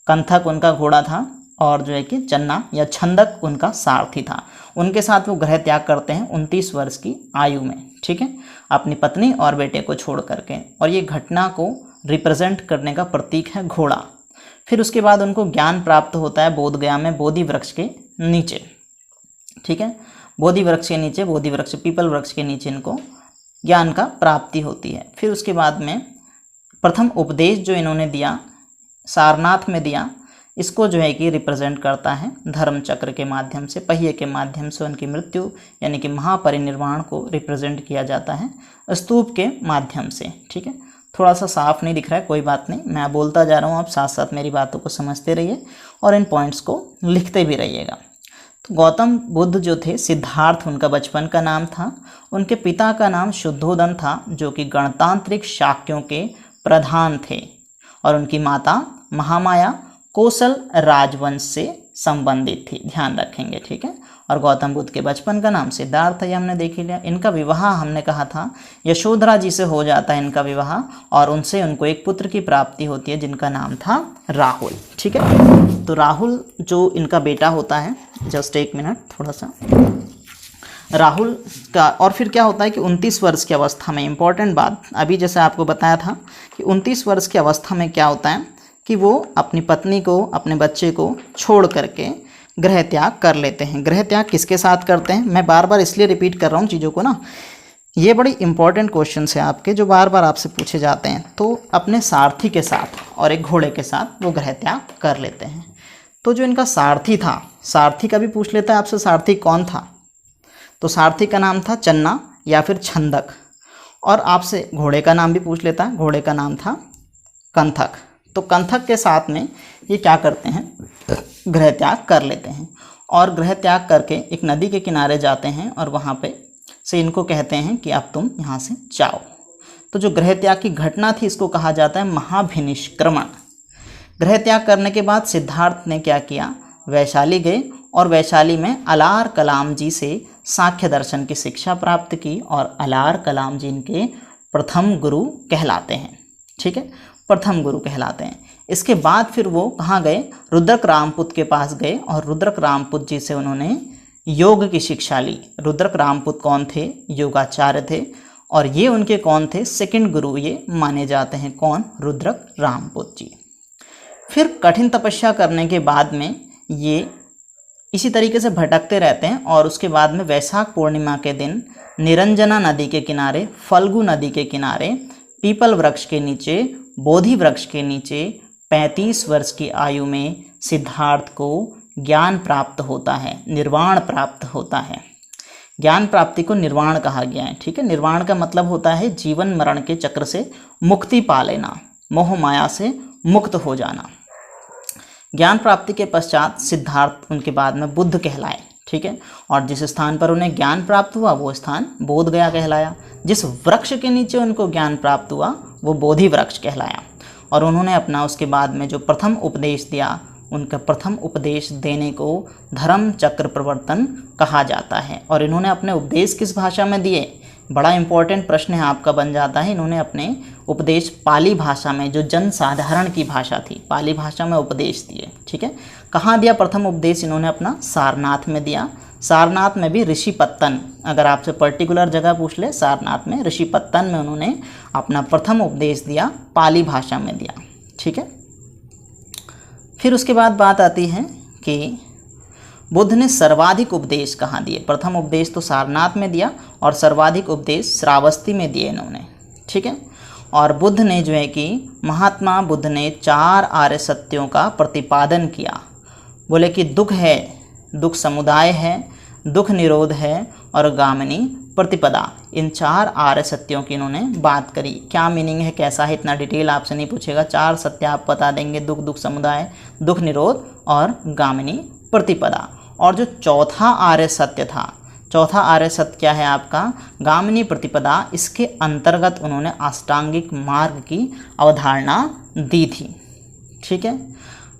कंथक उनका घोड़ा था और जो है कि चन्ना या छंदक उनका सारथी था, उनके साथ वो गृह त्याग करते हैं 29 वर्ष की आयु में, ठीक है, अपनी पत्नी और बेटे को छोड़ करके। और ये घटना को रिप्रेजेंट करने का प्रतीक है घोड़ा। फिर उसके बाद उनको ज्ञान प्राप्त होता है बोध गया में, बोधि वृक्ष के नीचे, ठीक है। बोधि वृक्ष के नीचे, बोधि वृक्ष पीपल वृक्ष के नीचे इनको ज्ञान का प्राप्ति होती है। फिर उसके बाद में प्रथम उपदेश जो इन्होंने दिया सारनाथ में दिया, इसको जो है कि रिप्रेजेंट करता है धर्म चक्र के माध्यम से, पहिए के माध्यम से उनकी मृत्यु यानी कि महापरिनिर्वाण को रिप्रेजेंट किया जाता है स्तूप के माध्यम से, ठीक है। थोड़ा सा साफ नहीं दिख रहा है, कोई बात नहीं, मैं बोलता जा रहा हूँ, आप साथ साथ मेरी बातों को समझते रहिए और इन पॉइंट्स को लिखते भी रहिएगा। तो गौतम बुद्ध जो थे, सिद्धार्थ उनका बचपन का नाम था। उनके पिता का नाम शुद्धोधन था, जो कि गणतांत्रिक शाक्यों के प्रधान थे। और उनकी माता महामाया कौशल राजवंश से संबंधित थी, ध्यान रखेंगे, ठीक है। और गौतम बुद्ध के बचपन का नाम सिद्धार्थ है, ये हमने देख ही लिया। इनका विवाह हमने कहा था यशोधरा जी से हो जाता है इनका विवाह, और उनसे उनको एक पुत्र की प्राप्ति होती है जिनका नाम था राहुल, ठीक है। तो राहुल जो इनका बेटा होता है, जस्ट एक मिनट, थोड़ा सा राहुल का। और फिर क्या होता है कि 29 वर्ष की अवस्था में, इंपॉर्टेंट बात, अभी जैसे आपको बताया था कि 29 वर्ष की अवस्था में क्या होता है कि वो अपनी पत्नी को, अपने बच्चे को छोड़ करके गृह त्याग कर लेते हैं। गृह त्याग किसके साथ करते हैं, मैं बार बार इसलिए रिपीट कर रहा हूँ चीज़ों को ना, ये बड़ी इंपॉर्टेंट क्वेश्चन है आपके जो बार बार आपसे पूछे जाते हैं। तो अपने सारथी के साथ और एक घोड़े के साथ वो गृह त्याग कर लेते हैं। तो जो इनका सारथी था, सारथी का भी पूछ लेता है आपसे, सारथी कौन था, तो सारथी का नाम था चन्ना या फिर छंदक। और आपसे घोड़े का नाम भी पूछ लेता है, घोड़े का नाम था कंथक। तो कंथक के साथ में ये क्या करते हैं, गृह त्याग कर लेते हैं। और गृह त्याग करके एक नदी के किनारे जाते हैं और वहाँ पे से इनको कहते हैं कि अब तुम यहाँ से जाओ। तो जो गृह त्याग की घटना थी इसको कहा जाता है महाभिनिष्क्रमण। गृह त्याग करने के बाद सिद्धार्थ ने क्या किया, वैशाली गए और वैशाली में अलार कलाम जी से सांख्य दर्शन की शिक्षा प्राप्त की। और अलार कलाम जी इनके प्रथम गुरु कहलाते हैं, ठीक है, प्रथम गुरु कहलाते हैं। इसके बाद फिर वो कहाँ गए, रुद्रक रामपुत के पास गए और रुद्रक रामपुत जी से उन्होंने योग की शिक्षा ली। रुद्रक रामपुत कौन थे, योगाचार्य थे और ये उनके कौन थे, सेकंड गुरु ये माने जाते हैं। कौन, रुद्रक रामपुत जी। फिर कठिन तपस्या करने के बाद में ये इसी तरीके से भटकते रहते हैं और उसके बाद में वैशाख पूर्णिमा के दिन निरंजना नदी के किनारे, फल्गु नदी के किनारे, पीपल वृक्ष के नीचे, बोधि वृक्ष के नीचे 35 वर्ष की आयु में सिद्धार्थ को ज्ञान प्राप्त होता है, निर्वाण प्राप्त होता है। ज्ञान प्राप्ति को निर्वाण कहा गया है। ठीक है, निर्वाण का मतलब होता है जीवन मरण के चक्र से मुक्ति पा लेना, मोह माया से मुक्त हो जाना। ज्ञान प्राप्ति के पश्चात सिद्धार्थ उनके बाद में बुद्ध कहलाए। ठीक है, और जिस स्थान पर उन्हें ज्ञान प्राप्त हुआ वो स्थान बोध गया कहलाया। जिस वृक्ष के नीचे उनको ज्ञान प्राप्त हुआ वो बोधि वृक्ष कहलाया। और उन्होंने अपना उसके बाद में जो प्रथम उपदेश दिया, उनका प्रथम उपदेश देने को धर्म चक्र प्रवर्तन कहा जाता है। और इन्होंने अपने उपदेश किस भाषा में दिए, बड़ा इंपॉर्टेंट प्रश्न है आपका बन जाता है। इन्होंने अपने उपदेश पाली भाषा में, जो जन साधारण की भाषा थी, पाली भाषा में उपदेश दिए। ठीक है, कहाँ दिया प्रथम उपदेश इन्होंने अपना, सारनाथ में दिया। सारनाथ में भी ऋषिपत्तन, अगर आपसे पर्टिकुलर जगह पूछ ले, सारनाथ में ऋषिपत्तन में उन्होंने अपना प्रथम उपदेश दिया, पाली भाषा में दिया। ठीक है, फिर उसके बाद बात आती है कि बुद्ध ने सर्वाधिक उपदेश कहाँ दिए। प्रथम उपदेश तो सारनाथ में दिया और सर्वाधिक उपदेश श्रावस्ती में दिए इन्होंने। ठीक है, और बुद्ध ने जो है कि महात्मा बुद्ध ने 4 आर्य सत्यों का प्रतिपादन किया। बोले कि दुख है, दुख समुदाय है, दुख निरोध है और गामिनी प्रतिपदा, इन 4 आर्य सत्यों की इन्होंने बात करी। क्या मीनिंग है, कैसा है, इतना डिटेल आपसे नहीं पूछेगा। 4 सत्य आप बता देंगे, दुख, दुख समुदाय, दुख निरोध और गामिनी प्रतिपदा। और जो चौथा आर्य सत्य था, चौथा आर्य सत्य क्या है आपका, गामिनी प्रतिपदा, इसके अंतर्गत उन्होंने अष्टांगिक मार्ग की अवधारणा दी थी। ठीक है,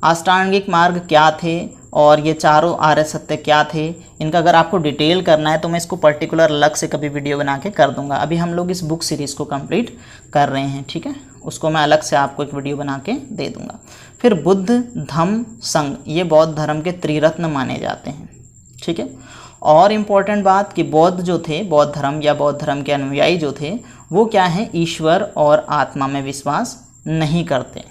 अष्टांगिक मार्ग क्या थे और ये चारों आर्य सत्य क्या थे, इनका अगर आपको डिटेल करना है तो मैं इसको पर्टिकुलर अलग से कभी वीडियो बना के कर दूंगा। अभी हम लोग इस बुक सीरीज़ को कंप्लीट कर रहे हैं। ठीक है, उसको मैं अलग से आपको एक वीडियो बना के दे दूंगा। फिर बुद्ध, धम्म, संघ, ये बौद्ध धर्म के त्रिरत्न माने जाते हैं। ठीक है, और इम्पोर्टेंट बात कि बौद्ध जो थे, बौद्ध धर्म या बौद्ध धर्म के अनुयायी जो थे, वो क्या है, ईश्वर और आत्मा में विश्वास नहीं करते।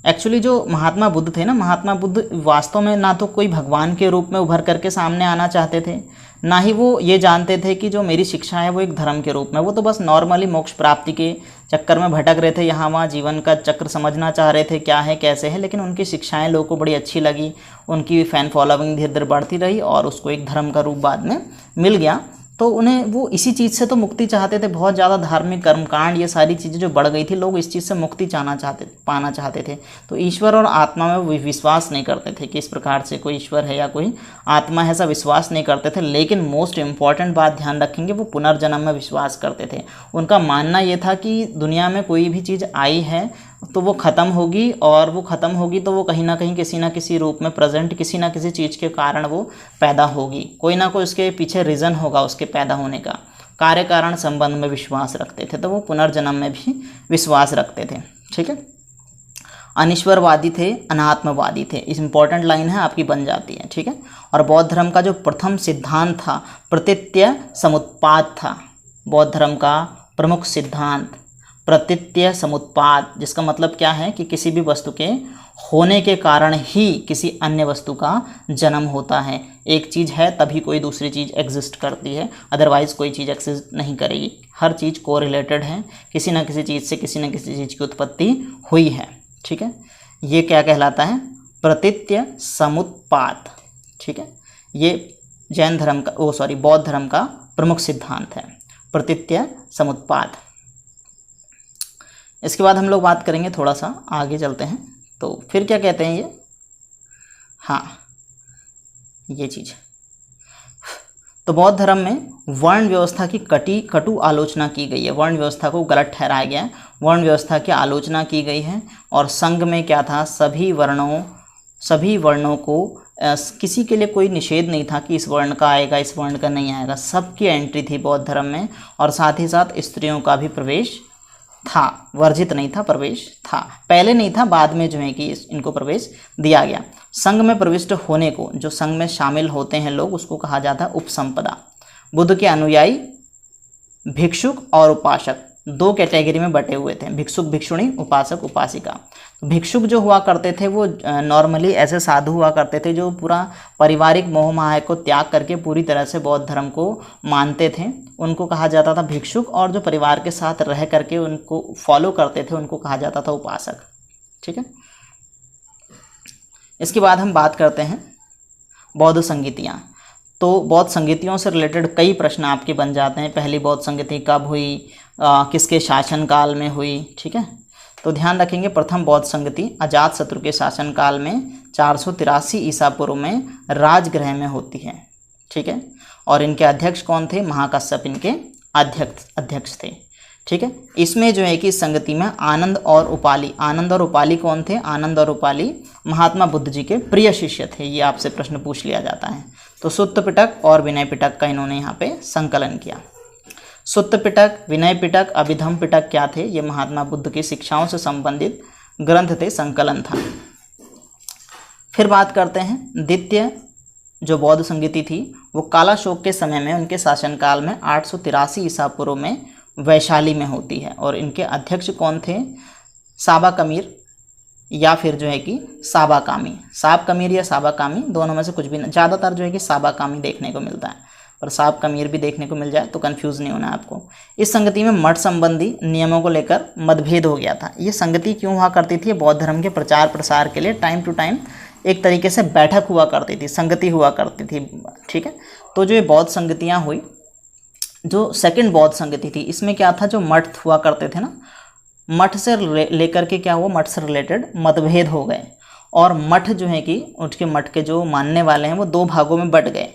एक्चुअली जो महात्मा बुद्ध थे ना, महात्मा बुद्ध वास्तव में ना तो कोई भगवान के रूप में उभर करके सामने आना चाहते थे, ना ही वो ये जानते थे कि जो मेरी शिक्षा है वो एक धर्म के रूप में। वो तो बस नॉर्मली मोक्ष प्राप्ति के चक्कर में भटक रहे थे, यहाँ वहाँ जीवन का चक्र समझना चाह रहे थे क्या है कैसे है। लेकिन उनकी शिक्षाएं लोगों को बड़ी अच्छी लगी, उनकी फ़ैन फॉलोइंग धीरे धीरे बढ़ती रही और उसको एक धर्म का रूप बाद में मिल गया। तो उन्हें वो इसी चीज़ से तो मुक्ति चाहते थे। बहुत ज़्यादा धार्मिक कर्मकांड, ये सारी चीज़ें जो बढ़ गई थी, लोग इस चीज़ से मुक्ति पाना चाहते थे। तो ईश्वर और आत्मा में वो विश्वास नहीं करते थे कि इस प्रकार से कोई ईश्वर है या कोई आत्मा है, ऐसा विश्वास नहीं करते थे। लेकिन मोस्ट इम्पॉर्टेंट बात ध्यान रखेंगे, वो पुनर्जन्म में विश्वास करते थे। उनका मानना ये था कि दुनिया में कोई भी चीज़ आई है तो वो ख़त्म होगी, और वो ख़त्म होगी तो वो कहीं ना कहीं किसी ना किसी रूप में प्रेजेंट, किसी ना किसी चीज़ के कारण वो पैदा होगी। कोई ना कोई उसके पीछे रीज़न होगा उसके पैदा होने का। कार्य कारण संबंध में विश्वास रखते थे, तो वो पुनर्जन्म में भी विश्वास रखते थे। ठीक है, अनिश्वरवादी थे, अनात्मवादी थे। इस इंपॉर्टेंट लाइन है आपकी, बन जाती है। ठीक है, और बौद्ध धर्म का जो प्रथम सिद्धांत था प्रतीत्य समुत्पाद था। बौद्ध धर्म का प्रमुख सिद्धांत प्रतीत्य समुत्पाद, जिसका मतलब क्या है कि किसी भी वस्तु के होने के कारण ही किसी अन्य वस्तु का जन्म होता है। एक चीज़ है तभी कोई दूसरी चीज़ एग्जिस्ट करती है, अदरवाइज़ कोई चीज़ एग्जिस्ट नहीं करेगी। हर चीज़ कोरिलेटेड है, किसी न किसी चीज़ से किसी न किसी चीज़ की उत्पत्ति हुई है। ठीक है, ये क्या कहलाता है, प्रतीत्य समुत्पाद। ठीक है, ये जैन धर्म का बौद्ध धर्म का प्रमुख सिद्धांत है, प्रतीत्य समुत्पाद। इसके बाद हम लोग बात करेंगे, थोड़ा सा आगे चलते हैं। तो फिर क्या कहते हैं ये, हाँ ये चीज़, तो बौद्ध धर्म में वर्ण व्यवस्था की कटु आलोचना की गई है। वर्ण व्यवस्था को गलत ठहराया गया है, वर्ण व्यवस्था की आलोचना की गई है। और संघ में क्या था, सभी वर्णों को किसी के लिए कोई निषेध नहीं था कि इस वर्ण का आएगा, इस वर्ण का नहीं आएगा, सबकी एंट्री थी बौद्ध धर्म में। और साथ ही साथ स्त्रियों का भी प्रवेश था, वर्जित नहीं था, प्रवेश था। पहले नहीं था, बाद में जो है कि इनको प्रवेश दिया गया। संघ में प्रविष्ट होने को, जो संघ में शामिल होते हैं लोग, उसको कहा जाता है उपसंपदा। बुद्ध के अनुयायी भिक्षुक और उपासक दो कैटेगरी में बटे हुए थे, भिक्षुक भिक्षुणी, उपासक उपासिका। भिक्षुक जो हुआ करते थे वो नॉर्मली ऐसे साधु हुआ करते थे जो पूरा पारिवारिक मोह माया को त्याग करके पूरी तरह से बौद्ध धर्म को मानते थे, उनको कहा जाता था भिक्षुक। और जो परिवार के साथ रह करके उनको फॉलो करते थे उनको कहा जाता था उपासक। ठीक है, इसके बाद हम बात करते हैं बौद्ध संगीतियाँ। तो बौद्ध संगीतियों से रिलेटेड कई प्रश्न आपके बन जाते हैं। पहली बौद्ध संगीति कब हुई, किसके शासनकाल में हुई। ठीक है, तो ध्यान रखेंगे प्रथम बौद्ध संगति अजातशत्रु के शासनकाल में 483 ईसा पूर्व में राजगृह में होती है। ठीक है, और इनके अध्यक्ष कौन थे, महाकश्यप इनके अध्यक्ष थे। ठीक है, इसमें जो है कि इस संगति में आनंद और उपाली कौन थे, आनंद और उपाली महात्मा बुद्ध जी के प्रिय शिष्य थे। ये आपसे प्रश्न पूछ लिया जाता है। तो सुत्त पिटक और विनय पिटक का इन्होंने यहाँ पे संकलन किया। सुत्त पिटक, विनय पिटक, अभिधम पिटक क्या थे, ये महात्मा बुद्ध की शिक्षाओं से संबंधित ग्रंथ थे, संकलन था। फिर बात करते हैं द्वितीय जो बौद्ध संगीति थी वो कालाशोक के समय में, उनके शासनकाल में 883 ईसा पूर्व में वैशाली में होती है। और इनके अध्यक्ष कौन थे, साबा कमीर या फिर जो है कि साबा कामी। साब कमीर या साबा कामी दोनों में से कुछ भी नहीं, ज़्यादातर जो है कि साबा कामी देखने को मिलता है, पर साब कमीर भी देखने को मिल जाए तो कंफ्यूज नहीं होना आपको। इस संगति में मठ संबंधी नियमों को लेकर मतभेद हो गया था। ये संगति क्यों हुआ करती थी, बौद्ध धर्म के प्रचार प्रसार के लिए टाइम टू टाइम एक तरीके से बैठक हुआ करती थी, संगति हुआ करती थी। ठीक है, तो जो ये बौद्ध संगतियाँ हुई, जो सेकंड बौद्ध संगति थी, इसमें क्या था, जो मठ हुआ करते थे ना, मठ से लेकर के क्या हुआ, मठ से रिलेटेड मतभेद हो गए। और मठ जो है कि उसके मठ के जो मानने वाले हैं वो दो भागों में बट गए।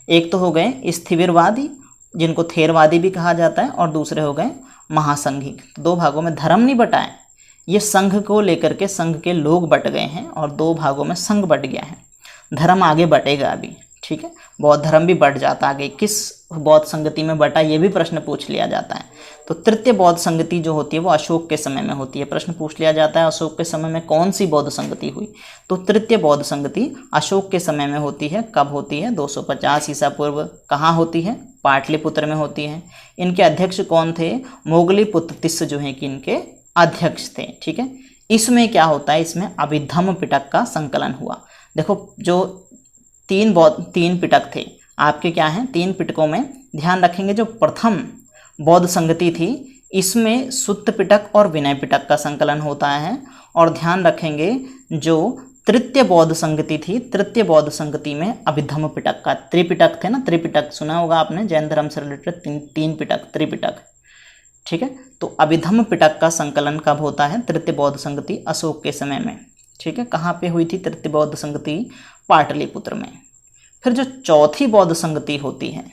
एक तो हो गए स्थिविरवादी, जिनको थेरवादी भी कहा जाता है, और दूसरे हो गए महासंघिक। दो भागों में धर्म नहीं बटा है, ये संघ को लेकर के संघ के लोग बट गए हैं और दो भागों में संघ बट गया है। धर्म आगे बटेगा अभी। ठीक है, बौद्ध धर्म भी बढ़ जाता आगे, किस बौद्ध संगति में बटा ये भी प्रश्न पूछ लिया जाता है। तो तृतीय बौद्ध संगति जो होती है वो अशोक के समय में होती है। प्रश्न पूछ लिया जाता है अशोक के समय में कौन सी बौद्ध संगति हुई, तो तृतीय बौद्ध संगति अशोक के समय में होती है। कब होती है, 250 ईसा पूर्व। कहाँ होती है, पाटलिपुत्र में होती है। इनके अध्यक्ष कौन थे, मोगलीपुत्र तिस्स जो है कि इनके अध्यक्ष थे। ठीक है, इसमें क्या होता है, इसमें अभिधम पिटक का संकलन हुआ। देखो जो तीन पिटक थे आपके, क्या हैं, तीन पिटकों में ध्यान रखेंगे जो प्रथम बौद्ध संगति थी इसमें सुत्त पिटक और विनय पिटक का संकलन होता है। और ध्यान रखेंगे जो तृतीय बौद्ध संगति थी, तृतीय बौद्ध संगति में अभिधम पिटक का, त्रिपिटक थे ना, त्रिपिटक सुना होगा आपने, जैन धर्म से रिलेटेड तीन पिटक, त्रिपिटक। ठीक है, तो अभिधम पिटक का संकलन कब होता है, तृतीय बौद्ध संगति अशोक के समय में। ठीक है, कहाँ पे हुई थी तृतीय बौद्ध संगति, पाटलिपुत्र में। फिर जो चौथी बौद्ध संगति होती है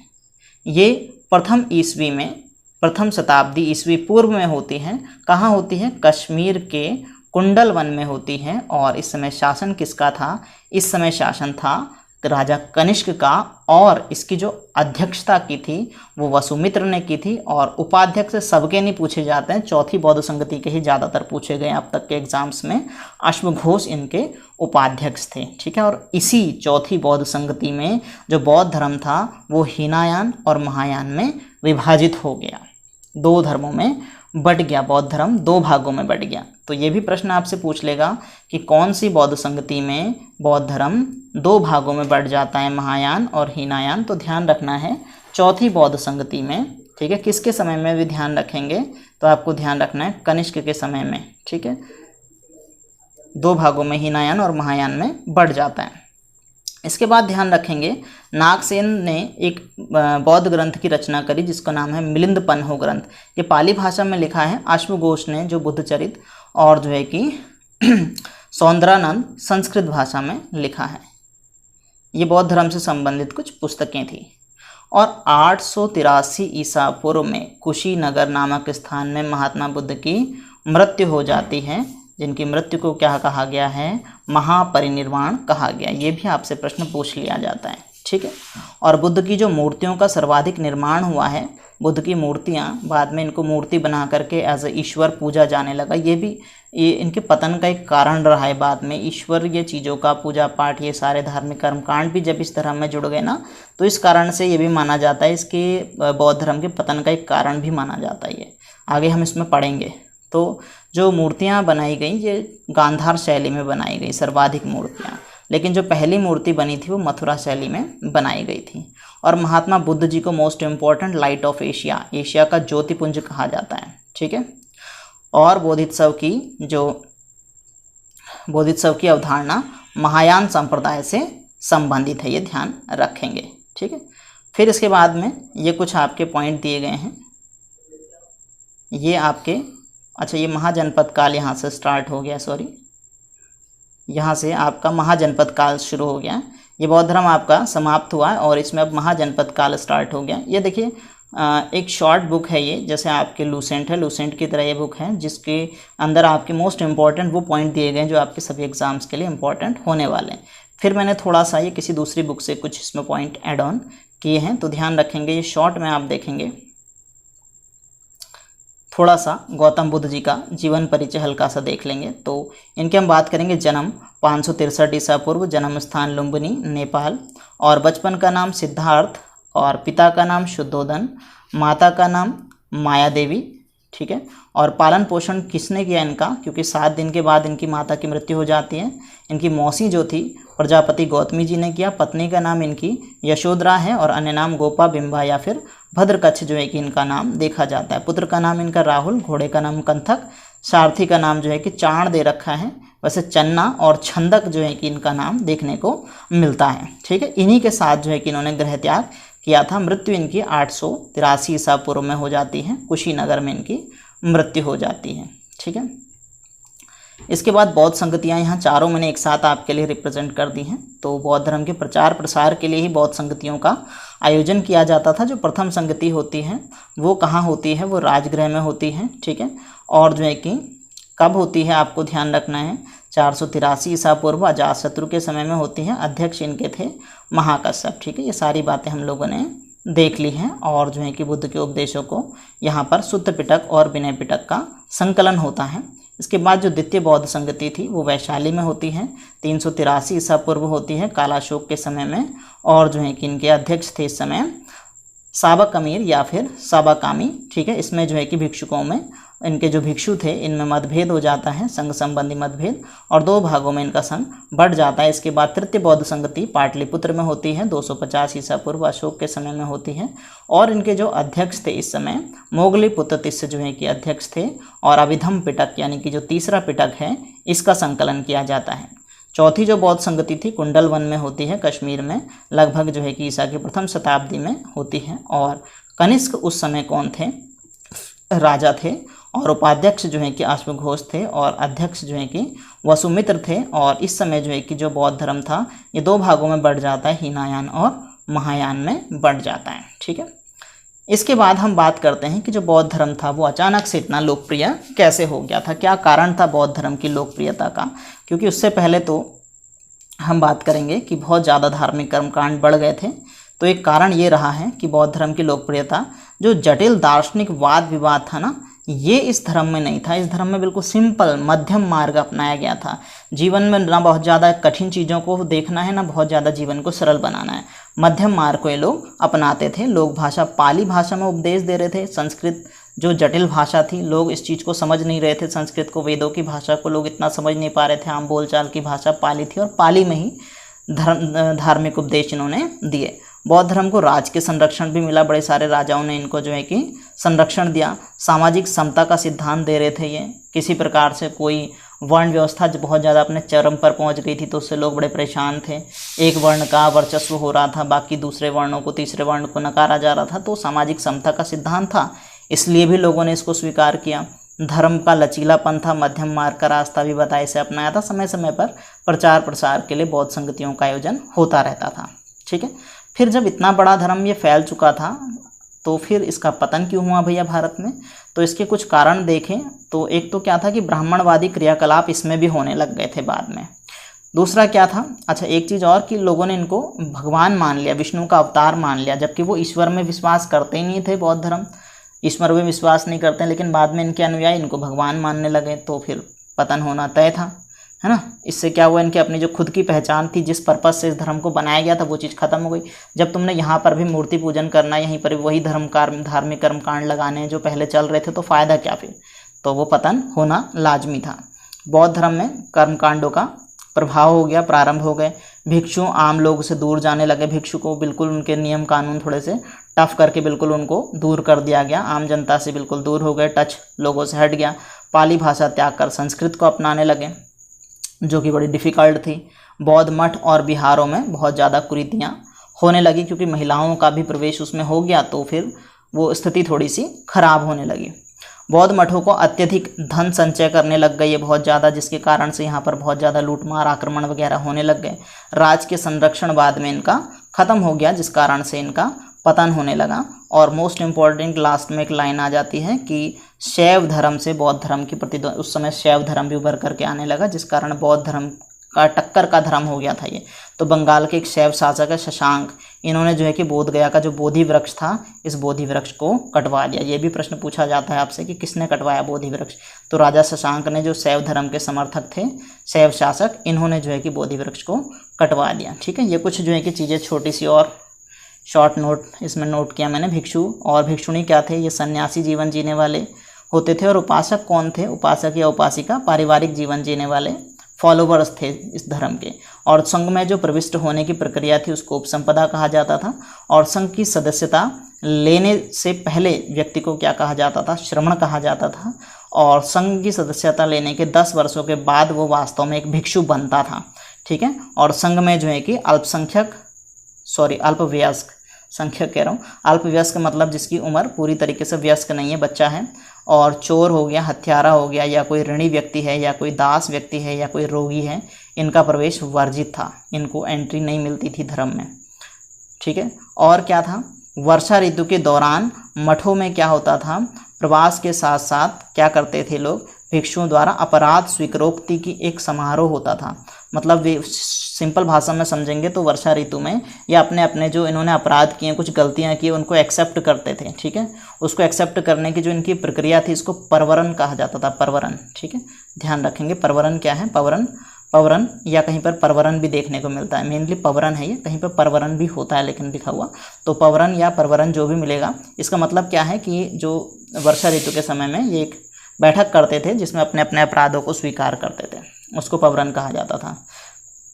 ये प्रथम ईस्वी में, प्रथम शताब्दी ईस्वी पूर्व में होती है। कहाँ होती है, कश्मीर के कुंडल वन में होती है। और इस समय शासन किसका था, इस समय शासन था राजा कनिष्क का। और इसकी जो अध्यक्षता की थी वो वसुमित्र ने की थी। और उपाध्यक्ष सबके नहीं पूछे जाते हैं, चौथी बौद्ध संगति के ही ज़्यादातर पूछे गए अब तक के एग्जाम्स में। अश्वघोष इनके उपाध्यक्ष थे। ठीक है, और इसी चौथी बौद्ध संगति में जो बौद्ध धर्म था वो हीनायान और महायान में विभाजित हो गया, दो धर्मों में बट गया। बौद्ध धर्म दो भागों में बट गया। तो ये भी प्रश्न आपसे पूछ लेगा कि कौन सी बौद्ध संगति में बौद्ध धर्म दो भागों में बट जाता है, महायान और हीनायान। तो ध्यान रखना है चौथी बौद्ध संगति में। ठीक है, किसके समय में भी ध्यान रखेंगे तो आपको ध्यान रखना है कनिष्क के समय में। ठीक है, दो भागों में हीनायान और महायान में बट जाता है। इसके बाद ध्यान रखेंगे नागसेन ने एक बौद्ध ग्रंथ की रचना करी जिसका नाम है मिलिंदपन्हो ग्रंथ। ये पाली भाषा में लिखा है। अश्वघोष ने जो बुद्धचरित और जो है कि सौंदरानंद संस्कृत भाषा में लिखा है। ये बौद्ध धर्म से संबंधित कुछ पुस्तकें थी। और 883 ईसा पूर्व में कुशीनगर नामक स्थान में महात्मा बुद्ध की मृत्यु हो जाती है, जिनकी मृत्यु को क्या कहा गया है, महापरिनिर्वाण कहा गया। ये भी आपसे प्रश्न पूछ लिया जाता है। ठीक है, और बुद्ध की जो मूर्तियों का सर्वाधिक निर्माण हुआ है बुद्ध की मूर्तियाँ बाद में इनको मूर्ति बना करके एज ए ईश्वर पूजा जाने लगा। ये इनके पतन का एक कारण रहा है। बाद में ईश्वर ये चीज़ों का पूजा पाठ, ये सारे धार्मिक कर्मकांड भी जब इस धर्म में जुड़ गए ना, तो इस कारण से ये भी माना जाता है, इसके बौद्ध धर्म के पतन का एक कारण भी माना जाता है। ये आगे हम इसमें पढ़ेंगे। तो जो मूर्तियाँ बनाई गई ये गांधार शैली में बनाई गई सर्वाधिक मूर्तियाँ, लेकिन जो पहली मूर्ति बनी थी वो मथुरा शैली में बनाई गई थी। और महात्मा बुद्ध जी को most important light of Asia, Asia का ज्योतिपुंज कहा जाता है, ठीक है। और बोधित्सव की अवधारणा महायान संप्रदाय से संबंधित है, ये ध्यान रखेंगे, ठीक है। फिर इसके बाद में ये कुछ आपके पॉइंट दिए गए हैं, ये आपके अच्छा ये महाजनपद काल यहाँ से स्टार्ट हो गया, सॉरी यहाँ से आपका महाजनपद काल शुरू हो गया। ये बौद्ध धर्म आपका समाप्त हुआ है और इसमें अब महाजनपद काल स्टार्ट हो गया। ये देखिए एक शॉर्ट बुक है ये, जैसे आपके लूसेंट है, लूसेंट की तरह ये बुक है जिसके अंदर आपके मोस्ट इंपॉर्टेंट वो पॉइंट दिए गए जो आपके सभी एग्जाम्स के लिए इंपॉर्टेंट होने वाले हैं। फिर मैंने थोड़ा सा ये किसी दूसरी बुक से कुछ इसमें पॉइंट ऐड ऑन किए हैं, तो ध्यान रखेंगे। ये शॉर्ट में आप देखेंगे थोड़ा सा गौतम बुद्ध जी का जीवन परिचय हल्का सा देख लेंगे। तो इनके हम बात करेंगे। जन्म 563 ईसा पूर्व, जन्म स्थान लुम्बिनी नेपाल, और बचपन का नाम सिद्धार्थ, और पिता का नाम शुद्धोधन, माता का नाम माया देवी, ठीक है। और पालन पोषण किसने किया इनका, क्योंकि 7 दिन के बाद इनकी माता की मृत्यु हो जाती है। इनकी मौसी जो थी प्रजापति गौतमी जी ने किया। पत्नी का नाम इनकी यशोधरा है और अन्य नाम गोपा, बिंबा या फिर भद्रकच्छ जो है कि इनका नाम देखा जाता है। पुत्र का नाम इनका राहुल, घोड़े का नाम कंथक, सारथी का नाम जो है कि चाण दे रखा है। वैसे चन्ना और छंदक जो है कि इनका नाम देखने को मिलता है, ठीक है। इन्हीं के साथ जो है कि इन्होंने गृह त्याग किया था। मृत्यु इनकी 883 ईसा पूर्व में हो जाती है, कुशीनगर में इनकी मृत्यु हो जाती है, ठीक है। इसके बाद बौद्ध संगतियाँ यहाँ चारों मैंने एक साथ आपके लिए रिप्रेजेंट कर दी हैं। तो बौद्ध धर्म के प्रचार प्रसार के लिए ही बौद्ध संगतियों का आयोजन किया जाता था। जो प्रथम संगति होती है वो कहाँ होती है, वो राजगृह में होती है, ठीक है। और जो है कि कब होती है आपको ध्यान रखना है, 483 ईसा पूर्व अजातशत्रु के समय में होती है। अध्यक्ष इनके थे महाकश्यप, ठीक है। ये सारी बातें हम लोगों ने देख ली हैं। और जो है कि बुद्ध के उपदेशों को यहाँ पर शुद्ध पिटक और विनय पिटक का संकलन होता है। इसके बाद जो द्वितीय बौद्ध संगति थी वो वैशाली में होती है, 383 ईसा पूर्व होती है, कालाशोक के समय में। और जो है कि इनके अध्यक्ष थे इस समय साबक अमीर या फिर साबाकामी, ठीक है। इसमें जो है कि भिक्षुकों में इनके जो भिक्षु थे इनमें मतभेद हो जाता है, संघ संबंधी मतभेद, और 2 भागों में इनका संघ बढ़ जाता है। इसके बाद तृतीय बौद्ध संगति पाटलिपुत्र में होती है, 250 ईसा पूर्व अशोक के समय में होती है। और इनके जो अध्यक्ष थे इस समय मोगलीपुत्र तिस्य जो है कि अध्यक्ष थे। और अभिधम पिटक यानी कि जो तीसरा पिटक है इसका संकलन किया जाता है। चौथी जो बौद्ध संगति थी कुंडल वन में होती है, कश्मीर में, लगभग जो है कि ईसा की प्रथम शताब्दी में होती है। और कनिष्क उस समय कौन थे, राजा थे। और उपाध्यक्ष जो है कि अश्वघोष थे और अध्यक्ष जो है कि वसुमित्र थे। और इस समय जो है कि जो बौद्ध धर्म था ये 2 भागों में बढ़ जाता है, हीनायान और महायान में बढ़ जाता है, ठीक है। इसके बाद हम बात करते हैं कि जो बौद्ध धर्म था वो अचानक से इतना लोकप्रिय कैसे हो गया था, क्या कारण था बौद्ध धर्म की लोकप्रियता का। क्योंकि उससे पहले तो हम बात करेंगे कि बहुत ज़्यादा धार्मिक कर्मकांड बढ़ गए थे। तो एक कारण ये रहा है कि बौद्ध धर्म की लोकप्रियता, जो जटिल दार्शनिक वाद विवाद था ना, ये इस धर्म में नहीं था। इस धर्म में बिल्कुल सिंपल मध्यम मार्ग अपनाया गया था। जीवन में ना बहुत ज़्यादा कठिन चीज़ों को देखना है, ना बहुत ज़्यादा जीवन को सरल बनाना है। मध्यम मार्ग को ये लोग अपनाते थे। लोग भाषा पाली भाषा में उपदेश दे रहे थे। संस्कृत जो जटिल भाषा थी, लोग इस चीज़ को समझ नहीं रहे थे। संस्कृत को, वेदों की भाषा को लोग इतना समझ नहीं पा रहे थे। आम बोलचाल की भाषा पाली थी और पाली में ही धार्मिक उपदेश इन्होंने दिए। बौद्ध धर्म को राज के संरक्षण भी मिला, बड़े सारे राजाओं ने इनको जो है कि संरक्षण दिया। सामाजिक समता का सिद्धांत दे रहे थे ये। किसी प्रकार से कोई वर्ण व्यवस्था जो बहुत ज़्यादा अपने चरम पर पहुंच गई थी तो उससे लोग बड़े परेशान थे। एक वर्ण का वर्चस्व हो रहा था, बाकी दूसरे वर्णों को, तीसरे वर्ण को नकारा जा रहा था। तो सामाजिक समता का सिद्धांत था, इसलिए भी लोगों ने इसको स्वीकार किया। धर्म का लचीलापन था, मध्यम मार्ग का रास्ता भी बताया से अपनाया था। समय समय पर प्रचार प्रसार के लिए बौद्ध संगतियों का आयोजन होता रहता था, ठीक है। फिर जब इतना बड़ा धर्म ये फैल चुका था तो फिर इसका पतन क्यों हुआ भैया भारत में। तो इसके कुछ कारण देखें तो एक तो क्या था कि ब्राह्मणवादी क्रियाकलाप इसमें भी होने लग गए थे बाद में। दूसरा क्या था, अच्छा एक चीज़ और कि लोगों ने इनको भगवान मान लिया, विष्णु का अवतार मान लिया, जबकि वो ईश्वर में विश्वास करते ही नहीं थे। बौद्ध धर्म ईश्वर में विश्वास नहीं करते, लेकिन बाद में इनके अनुयायी इनको भगवान मानने लगे, तो फिर पतन होना तय था, है ना। इससे क्या हुआ, इनकी अपनी जो खुद की पहचान थी, जिस पर्पस से इस धर्म को बनाया गया था, वो चीज़ खत्म हो गई। जब तुमने यहाँ पर भी मूर्ति पूजन करना, यहीं पर भी वही धार्मिक कर्मकांड लगाने जो पहले चल रहे थे, तो फ़ायदा क्या फिर, तो वो पतन होना लाजमी था। बौद्ध धर्म में कर्मकांडों का प्रभाव हो गया, प्रारंभ हो गए। भिक्षु आम लोगों से दूर जाने लगे, भिक्षु को बिल्कुल उनके नियम कानून थोड़े से टफ करके बिल्कुल उनको दूर कर दिया गया, आम जनता से बिल्कुल दूर हो गए, टच लोगों से हट गया। पाली भाषा त्याग कर संस्कृत को अपनाने लगे, जो कि बड़ी डिफ़िकल्ट थी। बौद्ध मठ और विहारों में बहुत ज़्यादा कुरीतियाँ होने लगी, क्योंकि महिलाओं का भी प्रवेश उसमें हो गया, तो फिर वो स्थिति थोड़ी सी खराब होने लगी। बौद्ध मठों को अत्यधिक धन संचय करने लग गए ये बहुत ज़्यादा, जिसके कारण से यहाँ पर बहुत ज़्यादा लूटमार आक्रमण वगैरह होने लग गए। राज के संरक्षण बाद में इनका ख़त्म हो गया, जिस कारण से इनका पतन होने लगा। और मोस्ट इम्पॉर्टेंट लास्ट में एक लाइन आ जाती है कि शैव धर्म से बौद्ध धर्म की उस समय शैव धर्म भी उभर करके आने लगा, जिस कारण बौद्ध धर्म का टक्कर का धर्म हो गया था ये। तो बंगाल के एक शैव शासक है शशांक, इन्होंने जो है कि बोध गया का जो बोधि वृक्ष था, इस बोधि वृक्ष को कटवा दिया। ये भी प्रश्न पूछा जाता है आपसे कि किसने कटवाया बोधि वृक्ष, तो राजा शशांक ने, जो शैव धर्म के समर्थक थे, शैव शासक, इन्होंने जो है कि बोधि वृक्ष को कटवा दिया। ठीक है, ये कुछ जो है कि चीज़ें छोटी सी और शॉर्ट नोट इसमें नोट किया मैंने। भिक्षु और भिक्षुणी क्या थे, ये सन्यासी जीवन जीने वाले होते थे। और उपासक कौन थे, उपासक या उपासिका पारिवारिक जीवन जीने वाले फॉलोवर्स थे इस धर्म के। और संघ में जो प्रविष्ट होने की प्रक्रिया थी उसको उपसंपदा कहा जाता था। और संघ की सदस्यता लेने से पहले व्यक्ति को क्या कहा जाता था, श्रमण कहा जाता था। और संघ की सदस्यता लेने के 10 वर्षों के बाद वो वास्तव में एक भिक्षु बनता था। ठीक है, और संघ में जो है कि अल्पवयस्क, संख्यक कह रहा हूँ, अल्पवयस्क मतलब जिसकी उम्र पूरी तरीके से वयस्क नहीं है, बच्चा है। और चोर हो गया, हत्यारा हो गया, या कोई ऋणी व्यक्ति है, या कोई दास व्यक्ति है, या कोई रोगी है, इनका प्रवेश वर्जित था, इनको एंट्री नहीं मिलती थी धर्म में। ठीक है, और क्या था, वर्षा ऋतु के दौरान मठों में क्या होता था, प्रवास के साथ साथ क्या करते थे लोग, भिक्षुओं द्वारा अपराध स्वीकारोक्ति की एक समारोह होता था। मतलब वे सिंपल भाषा में समझेंगे तो वर्षा ऋतु में या अपने अपने जो इन्होंने अपराध किए, कुछ गलतियां की, उनको एक्सेप्ट करते थे। ठीक है, उसको एक्सेप्ट करने की जो इनकी प्रक्रिया थी, इसको परवरण कहा जाता था, परवरण। ठीक है, ध्यान रखेंगे परवरण क्या है, पवरन या कहीं पर परवरण भी देखने को मिलता है, मेनली पवरन है ये, कहीं पर परवरण भी होता है लेकिन लिखा हुआ, तो पवरन या परवरण जो भी मिलेगा, इसका मतलब क्या है कि जो वर्षा ऋतु के समय में ये एक बैठक करते थे जिसमें अपने अपने अपराधों को स्वीकार करते थे, उसको पवरन कहा जाता था।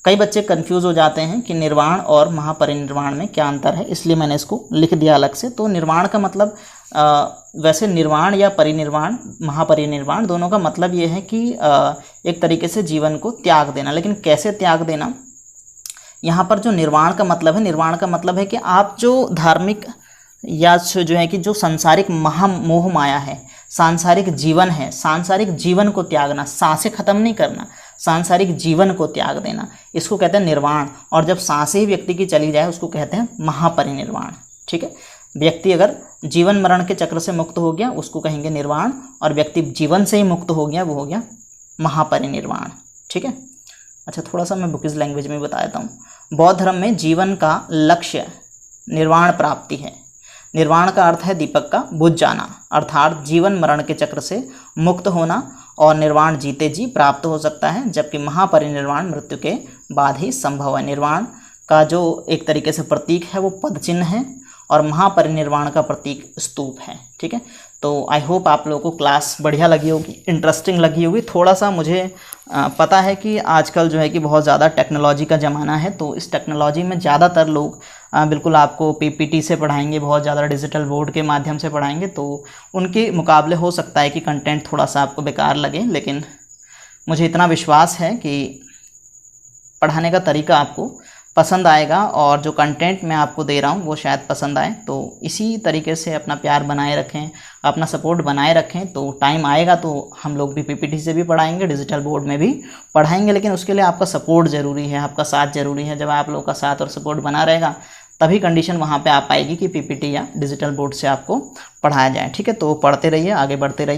कई बच्चे कंफ्यूज हो जाते हैं कि निर्वाण और महापरिनिर्वाण में क्या अंतर है, इसलिए मैंने इसको लिख दिया अलग से। तो निर्वाण का मतलब वैसे निर्वाण या परिनिर्वाण, महापरिनिर्वाण, दोनों का मतलब ये है कि एक तरीके से जीवन को त्याग देना। लेकिन कैसे त्याग देना, यहाँ पर जो निर्वाण का मतलब है, निर्वाण का मतलब है कि आप जो धार्मिक या जो है कि जो सांसारिक मोह माया है, सांसारिक जीवन है, सांसारिक जीवन को त्यागना, सांसें खत्म नहीं करना, सांसारिक जीवन को त्याग देना, इसको कहते हैं निर्वाण। और जब सांसें ही व्यक्ति की चली जाए उसको कहते हैं महापरिनिर्वाण। ठीक है, व्यक्ति अगर जीवन मरण के चक्र से मुक्त हो गया उसको कहेंगे निर्वाण, और व्यक्ति जीवन से ही मुक्त हो गया वो हो गया महापरिनिर्वाण। ठीक है, अच्छा थोड़ा सा मैं बुकिश लैंग्वेज में बता देता हूँ। बौद्ध धर्म में जीवन का लक्ष्य निर्वाण प्राप्ति है। निर्वाण का अर्थ है दीपक का बुझ जाना, अर्थात जीवन मरण के चक्र से मुक्त होना, और निर्वाण जीते जी प्राप्त हो सकता है, जबकि महापरिनिर्वाण मृत्यु के बाद ही संभव है। निर्वाण का जो एक तरीके से प्रतीक है वो पद चिन्ह है, और महापरिनिर्वाण का प्रतीक स्तूप है। ठीक है, तो आई होप आप लोगों को क्लास बढ़िया लगी होगी, इंटरेस्टिंग लगी होगी। थोड़ा सा मुझे पता है कि आजकल जो है कि बहुत ज़्यादा टेक्नोलॉजी का ज़माना है, तो इस टेक्नोलॉजी में ज़्यादातर लोग बिल्कुल आपको पीपीटी से पढ़ाएंगे, बहुत ज़्यादा डिजिटल बोर्ड के माध्यम से पढ़ाएंगे, तो उनके मुकाबले हो सकता है कि कंटेंट थोड़ा सा आपको बेकार लगे। लेकिन मुझे इतना विश्वास है कि पढ़ाने का तरीका आपको पसंद आएगा, और जो कंटेंट मैं आपको दे रहा हूँ वो शायद पसंद आए। तो इसी तरीके से अपना प्यार बनाए रखें, अपना सपोर्ट बनाए रखें, तो टाइम आएगा तो हम लोग भी पीपीटी से भी पढ़ाएंगे, डिजिटल बोर्ड में भी पढ़ाएंगे। लेकिन उसके लिए आपका सपोर्ट ज़रूरी है, आपका साथ ज़रूरी है। जब आप लोगों का साथ और सपोर्ट बना रहेगा तभी कंडीशन वहाँ पे आ पाएगी कि पीपीटी या डिजिटल बोर्ड से आपको पढ़ाया जाए। ठीक है, तो पढ़ते रहिए, आगे बढ़ते रहिए।